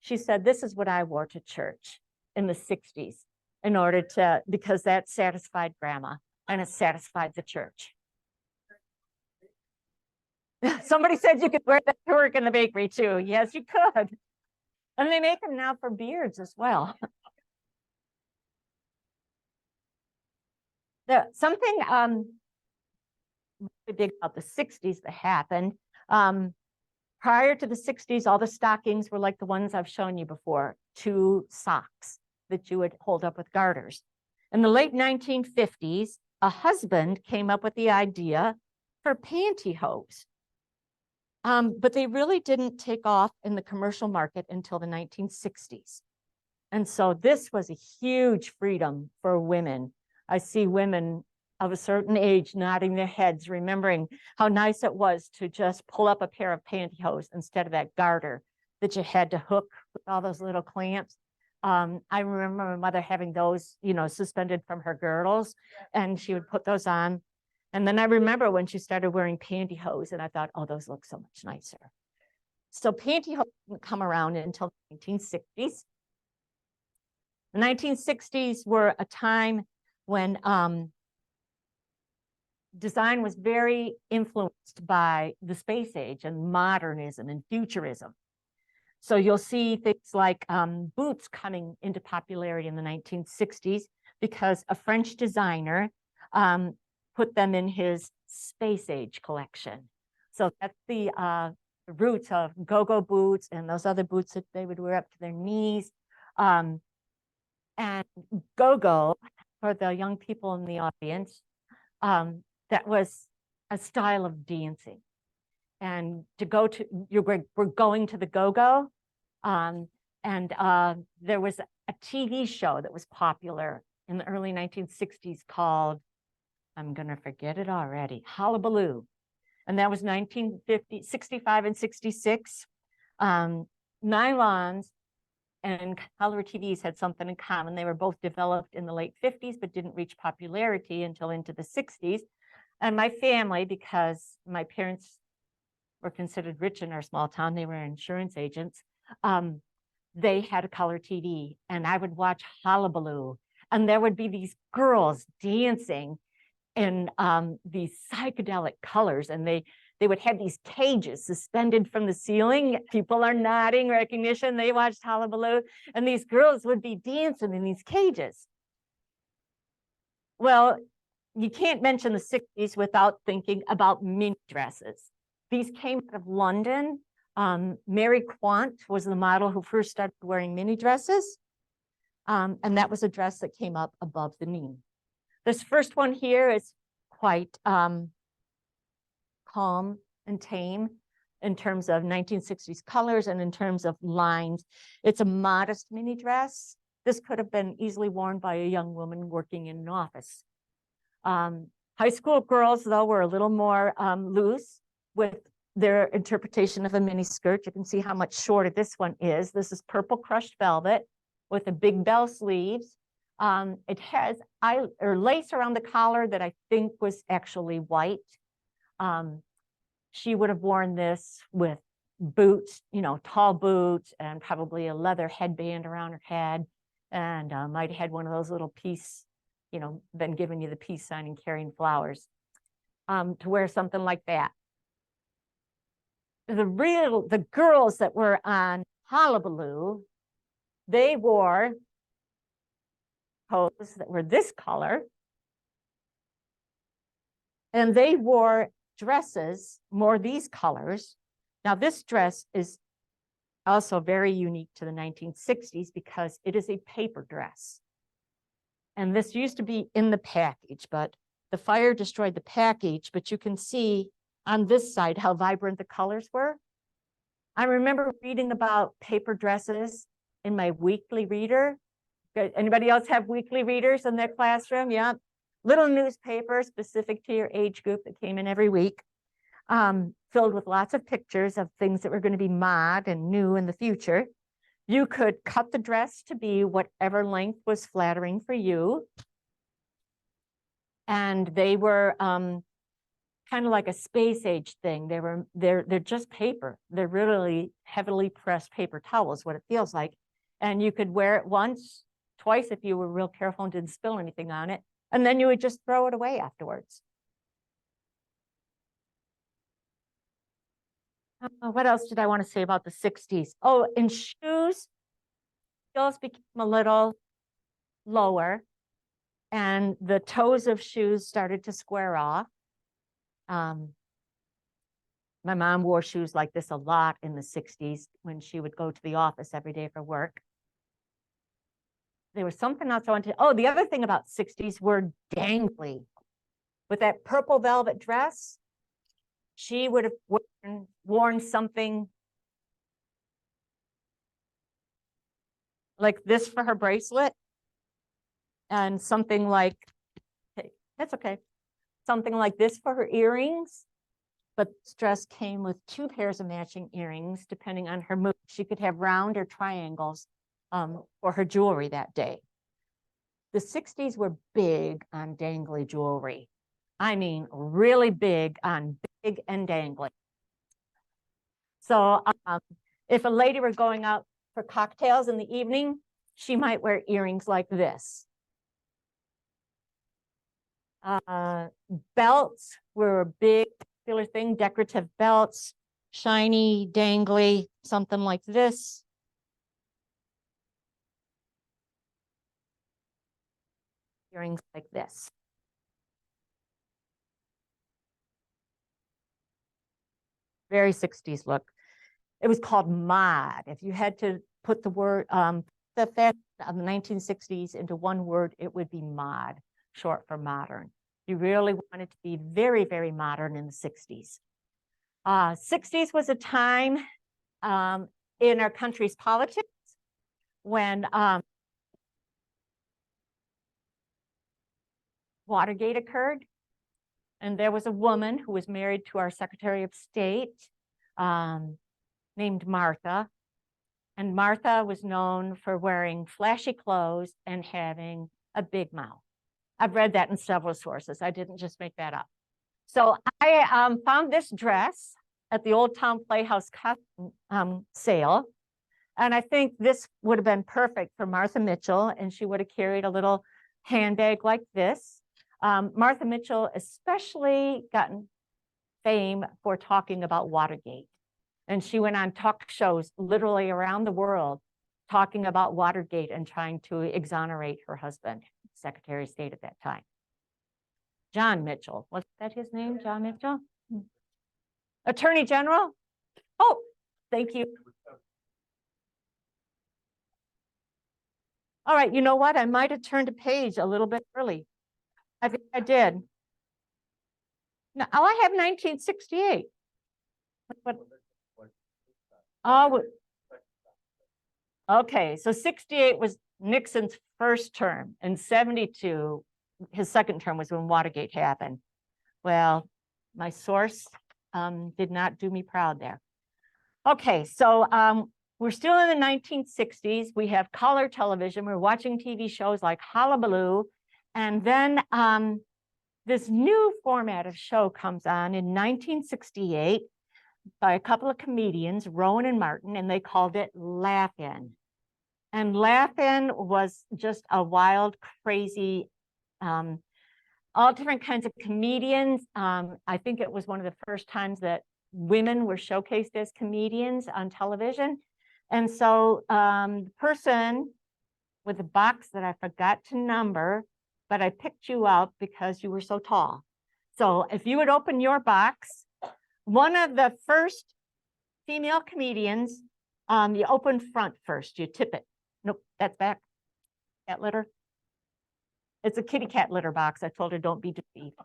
she said, this is what I wore to church in the 60s in order to, because that satisfied grandma and it satisfied the church. Somebody said you could wear that to work in the bakery too. Yes, you could. And they make them now for beards as well. Something really big about the 60s that happened. Prior to the 60s, all the stockings were like the ones I've shown you before, 2 socks that you would hold up with garters. In the late 1950s, a husband came up with the idea for pantyhose. But they really didn't take off in the commercial market until the 1960s. And so this was a huge freedom for women. I see women of a certain age nodding their heads, remembering how nice it was to just pull up a pair of pantyhose instead of that garter that you had to hook with all those little clamps. I remember my mother having those, you know, suspended from her girdles, and she would put those on. And then I remember when she started wearing pantyhose, and I thought, oh, those look so much nicer. So pantyhose didn't come around until the 1960s. The 1960s were a time when design was very influenced by the space age and modernism and futurism. So you'll see things like boots coming into popularity in the 1960s because a French designer put them in his space age collection. So that's the roots of go-go boots and those other boots that they would wear up to their knees. And go-go, for the young people in the audience, that was a style of dancing. And to go to, we're going to the go-go. There was a TV show that was popular in the early 1960s called, I'm going to forget it already, Hullabaloo. And that was 1965 and 66. Nylons and color TVs had something in common. They were both developed in the late 50s, but didn't reach popularity until into the 60s. And my family, because my parents were considered rich in our small town, they were insurance agents, they had a color TV, and I would watch Hullabaloo. And there would be these girls dancing in these psychedelic colors, and they would have these cages suspended from the ceiling. People are nodding recognition. They watched Hullabaloo, and these girls would be dancing in these cages. Well, you can't mention the 60s without thinking about mini dresses. These came out of London. Mary Quant was the model who first started wearing mini dresses. And that was a dress that came up above the knee. This first one here is quite calm and tame in terms of 1960s colors and in terms of lines. It's a modest mini dress. This could have been easily worn by a young woman working in an office. High school girls, though, were a little more loose with their interpretation of a mini skirt. You can see how much shorter this one is. This is purple crushed velvet with a big bell sleeves. It has lace around the collar that I think was actually white. She would have worn this with boots, you know, tall boots, and probably a leather headband around her head, and might have had one of those little peace, you know, been giving you the peace sign and carrying flowers, to wear something like that. The girls that were on Hullabaloo, they wore clothes that were this color, and they wore dresses more these colors. Now this dress is also very unique to the 1960s because it is a paper dress. And this used to be in the package, but the fire destroyed the package. But you can see on this side how vibrant the colors were. I remember reading about paper dresses in my weekly reader. Anybody else have weekly readers in their classroom? Yeah. Little newspaper specific to your age group that came in every week, filled with lots of pictures of things that were going to be mod and new in the future. You could cut the dress to be whatever length was flattering for you. And they were kind of like a space age thing. They're just paper. They're really heavily pressed paper towels, what it feels like. And you could wear it once, twice if you were real careful and didn't spill anything on it. And then you would just throw it away afterwards. What else did I want to say about the 60s? Oh, in shoes, heels became a little lower and the toes of shoes started to square off. My mom wore shoes like this a lot in the 60s when she would go to the office every day for work. There was something else I wanted to, oh, the other thing about 60s were dangly. With that purple velvet dress, she would have worn something like this for her bracelet and something like, hey, that's okay, something like this for her earrings. But this dress came with 2 pairs of matching earrings, depending on her mood. She could have round or triangles for her jewelry that day. The 60s were big on dangly jewelry. I mean, really big on big and dangly. So if a lady were going out for cocktails in the evening, she might wear earrings like this. Belts were a big popular thing, decorative belts, shiny, dangly, something like this. Earrings like this. Very 60s look. It was called mod. If you had to put the word, the fashion of the 1960s into one word, it would be mod, short for modern. You really wanted to be very, very modern in the 60s. 60s was a time in our country's politics when Watergate occurred. And there was a woman who was married to our Secretary of State named Martha. And Martha was known for wearing flashy clothes and having a big mouth. I've read that in several sources. I didn't just make that up. So I found this dress at the Old Town Playhouse sale. And I think this would have been perfect for Martha Mitchell. And she would have carried a little handbag like this. Martha Mitchell especially gotten fame for talking about Watergate. And she went on talk shows literally around the world talking about Watergate and trying to exonerate her husband, Secretary of State at that time. John Mitchell, was that his name, John Mitchell? Attorney General? Oh, thank you. All right, you know what? I might have turned a page a little bit early. I think I did. No, oh, I have 1968. What? Oh, okay. So 68 was Nixon's first term, and 72, his second term was when Watergate happened. Well, my source did not do me proud there. Okay, so we're still in the 1960s. We have color television. We're watching TV shows like Hullabaloo. And then this new format of show comes on in 1968 by a couple of comedians, Rowan and Martin, and they called it Laugh-In. And Laugh-In was just a wild, crazy, all different kinds of comedians. I think it was one of the first times that women were showcased as comedians on television. And so the person with the box that I forgot to number, but I picked you up because you were so tall. So if you would open your box, one of the first female comedians, you open front first, you tip it. Nope, that's back. Cat litter. It's a kitty cat litter box. I told her don't be deceived.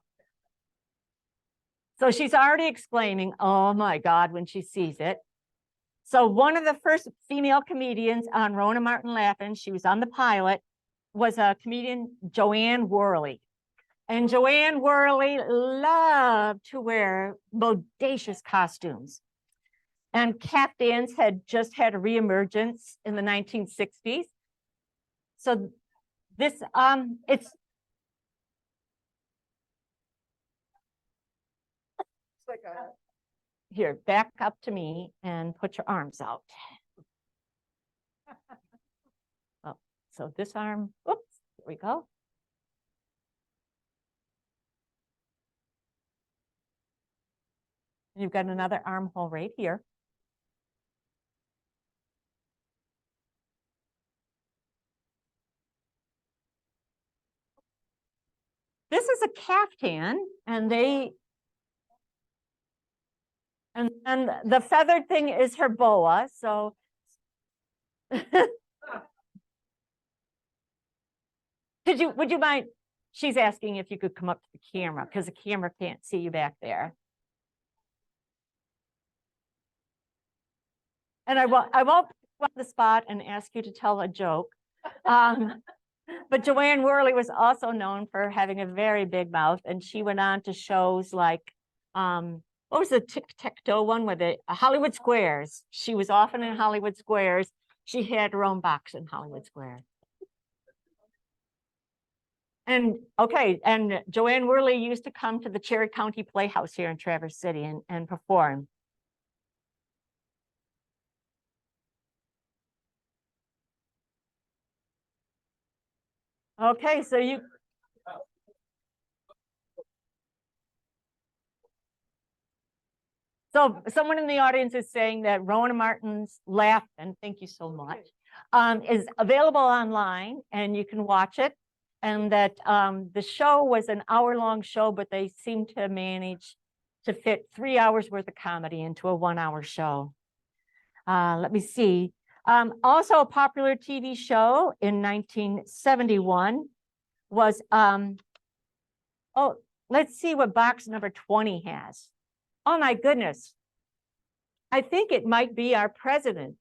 So she's already exclaiming, oh my God, when she sees it. So one of the first female comedians on Rowan and Martin Laugh-In, she was on the pilot, was a comedian, Joanne Worley. And Joanne Worley loved to wear bodacious costumes. And Cat Dance had just had a reemergence in the 1960s. So this, it's, like a. Here, back up to me and put your arms out. Oh, so this arm, oops, here we go. And you've got another armhole right here. This is a caftan, and and the feathered thing is her boa. So would you mind? She's asking if you could come up to the camera because the camera can't see you back there. And I won't put you on the spot and ask you to tell a joke. But Joanne Worley was also known for having a very big mouth, and she went on to shows like, what was the tic-tac-toe one with the Hollywood Squares? She was often in Hollywood Squares. She had her own box in Hollywood Square. And okay, and Joanne Worley used to come to the Cherry County Playhouse here in Traverse City and perform. Okay, so someone in the audience is saying that Rona Martin's Laugh, and thank you so much, is available online and you can watch it. And that the show was an hour-long show, but they seemed to manage to fit 3 hours worth of comedy into a 1 hour show. Let me see. Also a popular TV show in 1971 was, oh, let's see what box number 20 has. Oh my goodness. I think it might be our president,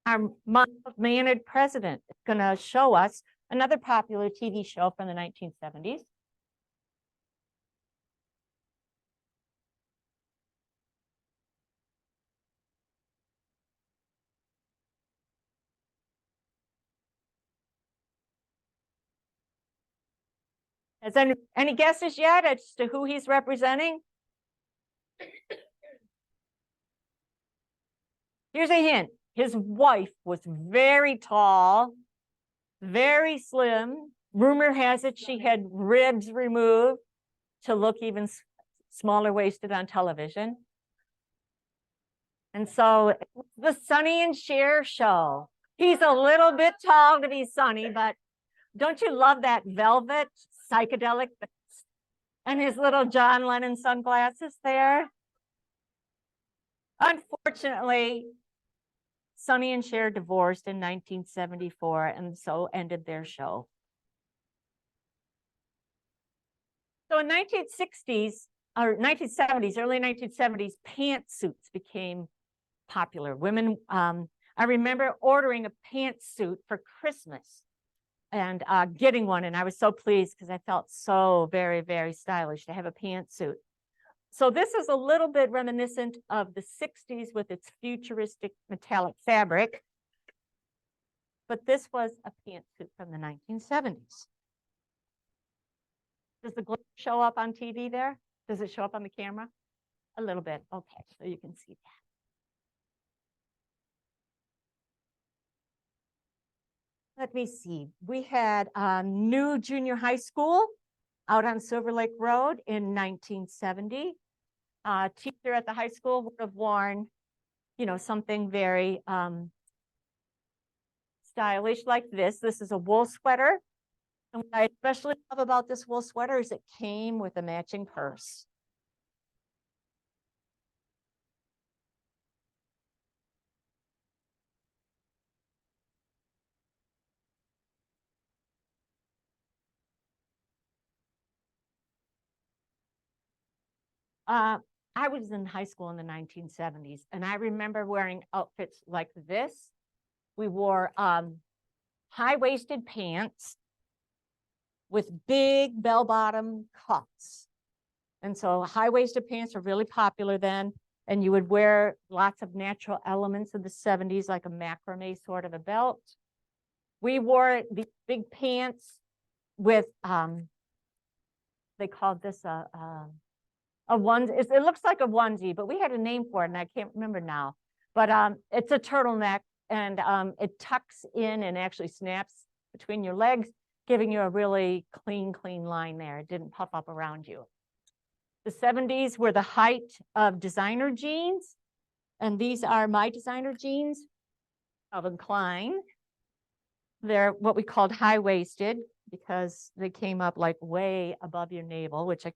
our mild-mannered president is going to show us another popular TV show from the 1970s. Has any guesses yet as to who he's representing? Here's a hint. His wife was very tall, very slim. Rumor has it she had ribs removed to look even smaller waisted on television. And so the Sonny and Cher show. He's a little bit tall to be Sonny, but don't you love that velvet psychedelic vest and his little John Lennon sunglasses there? Unfortunately, Sonny and Cher divorced in 1974 and so ended their show. So in 1960s or 1970s, early 1970s, pantsuits became popular. Women, I remember ordering a pantsuit for Christmas and getting one, and I was so pleased because I felt so very, very stylish to have a pantsuit. So this is a little bit reminiscent of the 60s with its futuristic metallic fabric, but this was a pantsuit from the 1970s. Does the glare show up on TV there? Does it show up on the camera? A little bit. Okay, so you can see that. Let me see. We had a new junior high school out on Silver Lake Road in 1970. A teacher at the high school would have worn, you know, something very stylish like this. This is a wool sweater. And what I especially love about this wool sweater is it came with a matching purse. I was in high school in the 1970s, and I remember wearing outfits like this. We wore high-waisted pants with big bell-bottom cuffs. And so high-waisted pants are really popular then, and you would wear lots of natural elements in the 70s, like a macrame sort of a belt. We wore these big pants with, they called this a A onesie. It looks like a onesie, but we had a name for it and I can't remember now. But it's a turtleneck and it tucks in and actually snaps between your legs, giving you a really clean line there. It didn't puff up around you. The 70s were the height of designer jeans. And these are my designer jeans, Calvin Klein. They're what we called high-waisted because they came up like way above your navel, which I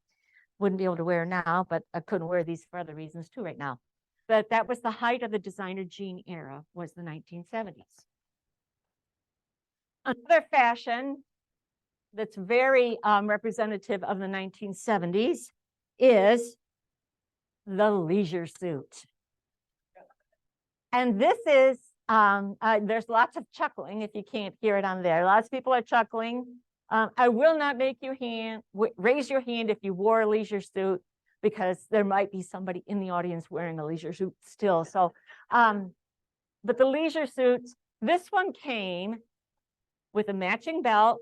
wouldn't be able to wear now, but I couldn't wear these for other reasons too right now. But that was the height of the designer jean era, was the 1970s. Another fashion that's very representative of the 1970s is the leisure suit. And this is, there's lots of chuckling if you can't hear it on there. Lots of people are chuckling. I will not make you raise your hand if you wore a leisure suit, because there might be somebody in the audience wearing a leisure suit still. So, but the leisure suits, this one came with a matching belt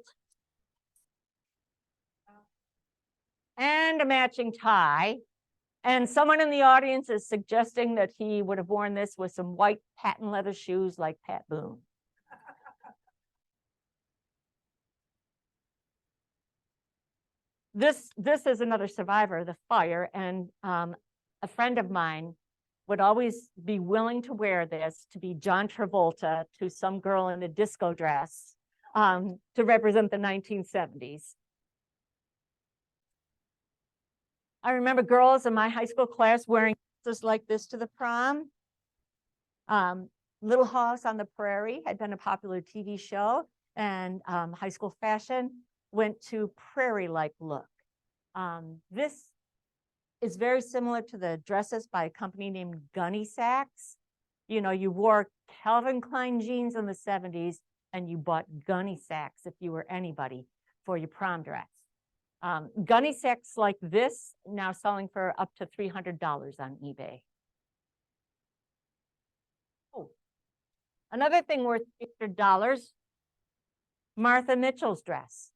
and a matching tie. And someone in the audience is suggesting that he would have worn this with some white patent leather shoes like Pat Boone. This is another survivor of the fire, and a friend of mine would always be willing to wear this to be John Travolta to some girl in a disco dress to represent the 1970s. I remember girls in my high school class wearing dresses like this to the prom. Little House on the Prairie had been a popular TV show, and high school fashion went to prairie-like look. This is very similar to the dresses by a company named Gunny Sacks. You know, you wore Calvin Klein jeans in the 70s, and you bought Gunny Sacks if you were anybody for your prom dress. Gunny sacks like this now selling for up to $300 on eBay. Oh, another thing worth $300, Martha Mitchell's dress.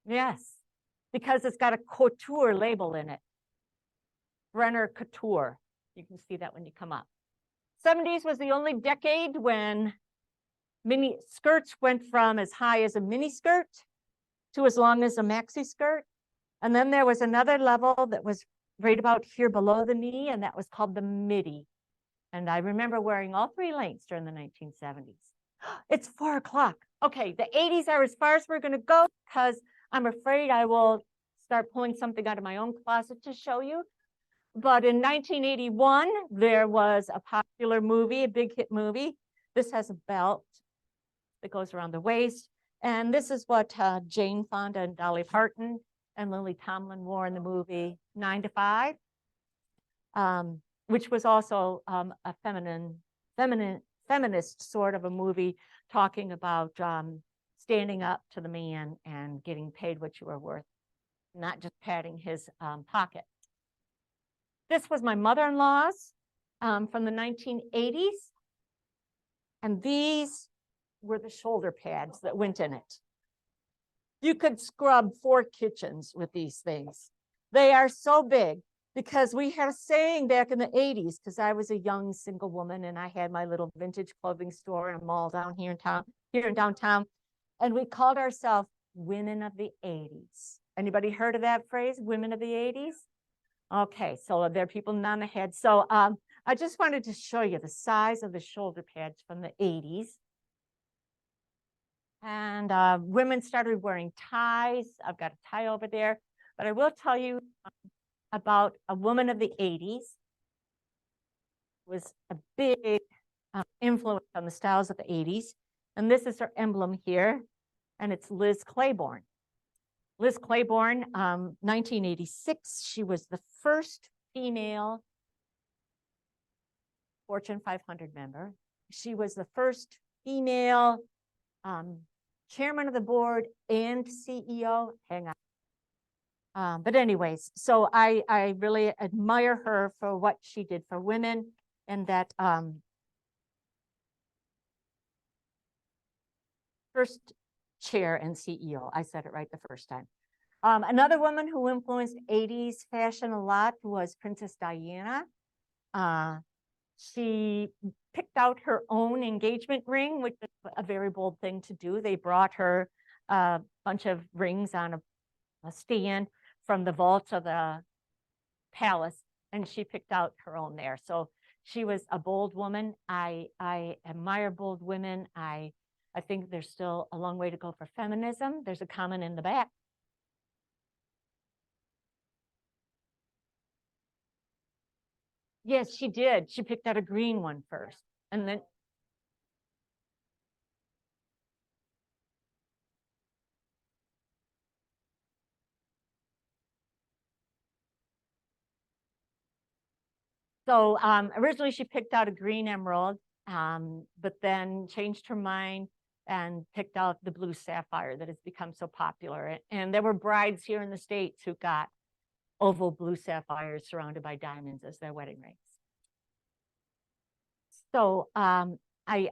Yes, because it's got a couture label in it. Brenner Couture. You can see that when you come up. 70s was the only decade when mini skirts went from as high as a mini skirt to as long as a maxi skirt. And then there was another level that was right about here below the knee, and that was called the midi. And I remember wearing all three lengths during the 1970s. It's 4 o'clock. Okay, the 80s are as far as we're gonna go, because I'm afraid I will start pulling something out of my own closet to show you. But in 1981, there was a popular movie, a big hit movie. This has a belt that goes around the waist. And this is what Jane Fonda and Dolly Parton and Lily Tomlin wore in the movie 9 to 5, which was also a feminist sort of a movie talking about standing up to the man and getting paid what you were worth, not just patting his pocket. This was my mother-in-law's from the 1980s. And these were the shoulder pads that went in it. You could scrub 4 kitchens with these things. They are so big because we had a saying back in the 80s, because I was a young single woman and I had my little vintage clothing store in a mall down here in downtown. And we called ourselves women of the 80s. Anybody heard of that phrase, women of the 80s? Okay, so there are people nodding ahead. So I just wanted to show you the size of the shoulder pads from the 80s. And women started wearing ties. I've got a tie over there. But I will tell you about a woman of the 80s. It was a big influence on the styles of the 80s. And this is her emblem here. And it's Liz Claiborne. Liz Claiborne, 1986. She was the first female Fortune 500 member. She was the first female chairman of the board and CEO. Hang on. But anyways, so I really admire her for what she did for women, and that first chair and CEO. I said it right the first time. Another woman who influenced 80s fashion a lot was Princess Diana. She picked out her own engagement ring, which is a very bold thing to do. They brought her a bunch of rings on a stand from the vaults of the palace, and she picked out her own there. So she was a bold woman. I admire bold women. I think there's still a long way to go for feminism. There's a comment in the back. Yes, she did. She picked out a green one first, and then so originally she picked out a green emerald, but then changed her mind and picked out the blue sapphire that has become so popular. And there were brides here in the States who got oval blue sapphires surrounded by diamonds as their wedding rings. So I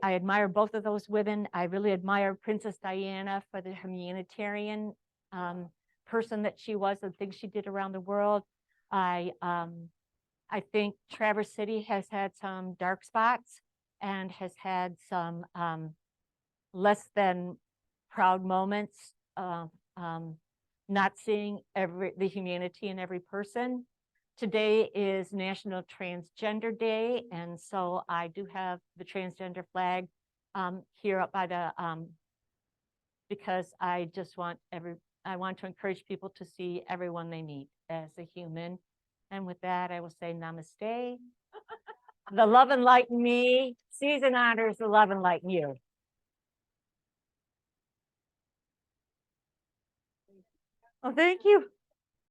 admire both of those women. I really admire Princess Diana for the humanitarian person that she was, the things she did around the world. I think Traverse City has had some dark spots and has had some less than proud moments, not seeing the humanity in every person. Today is National Transgender Day, and so I do have the transgender flag here up by the, because I just want I want to encourage people to see everyone they meet as a human. And with that, I will say namaste. The love and light in me sees and honors the love and light in you. Oh, thank you.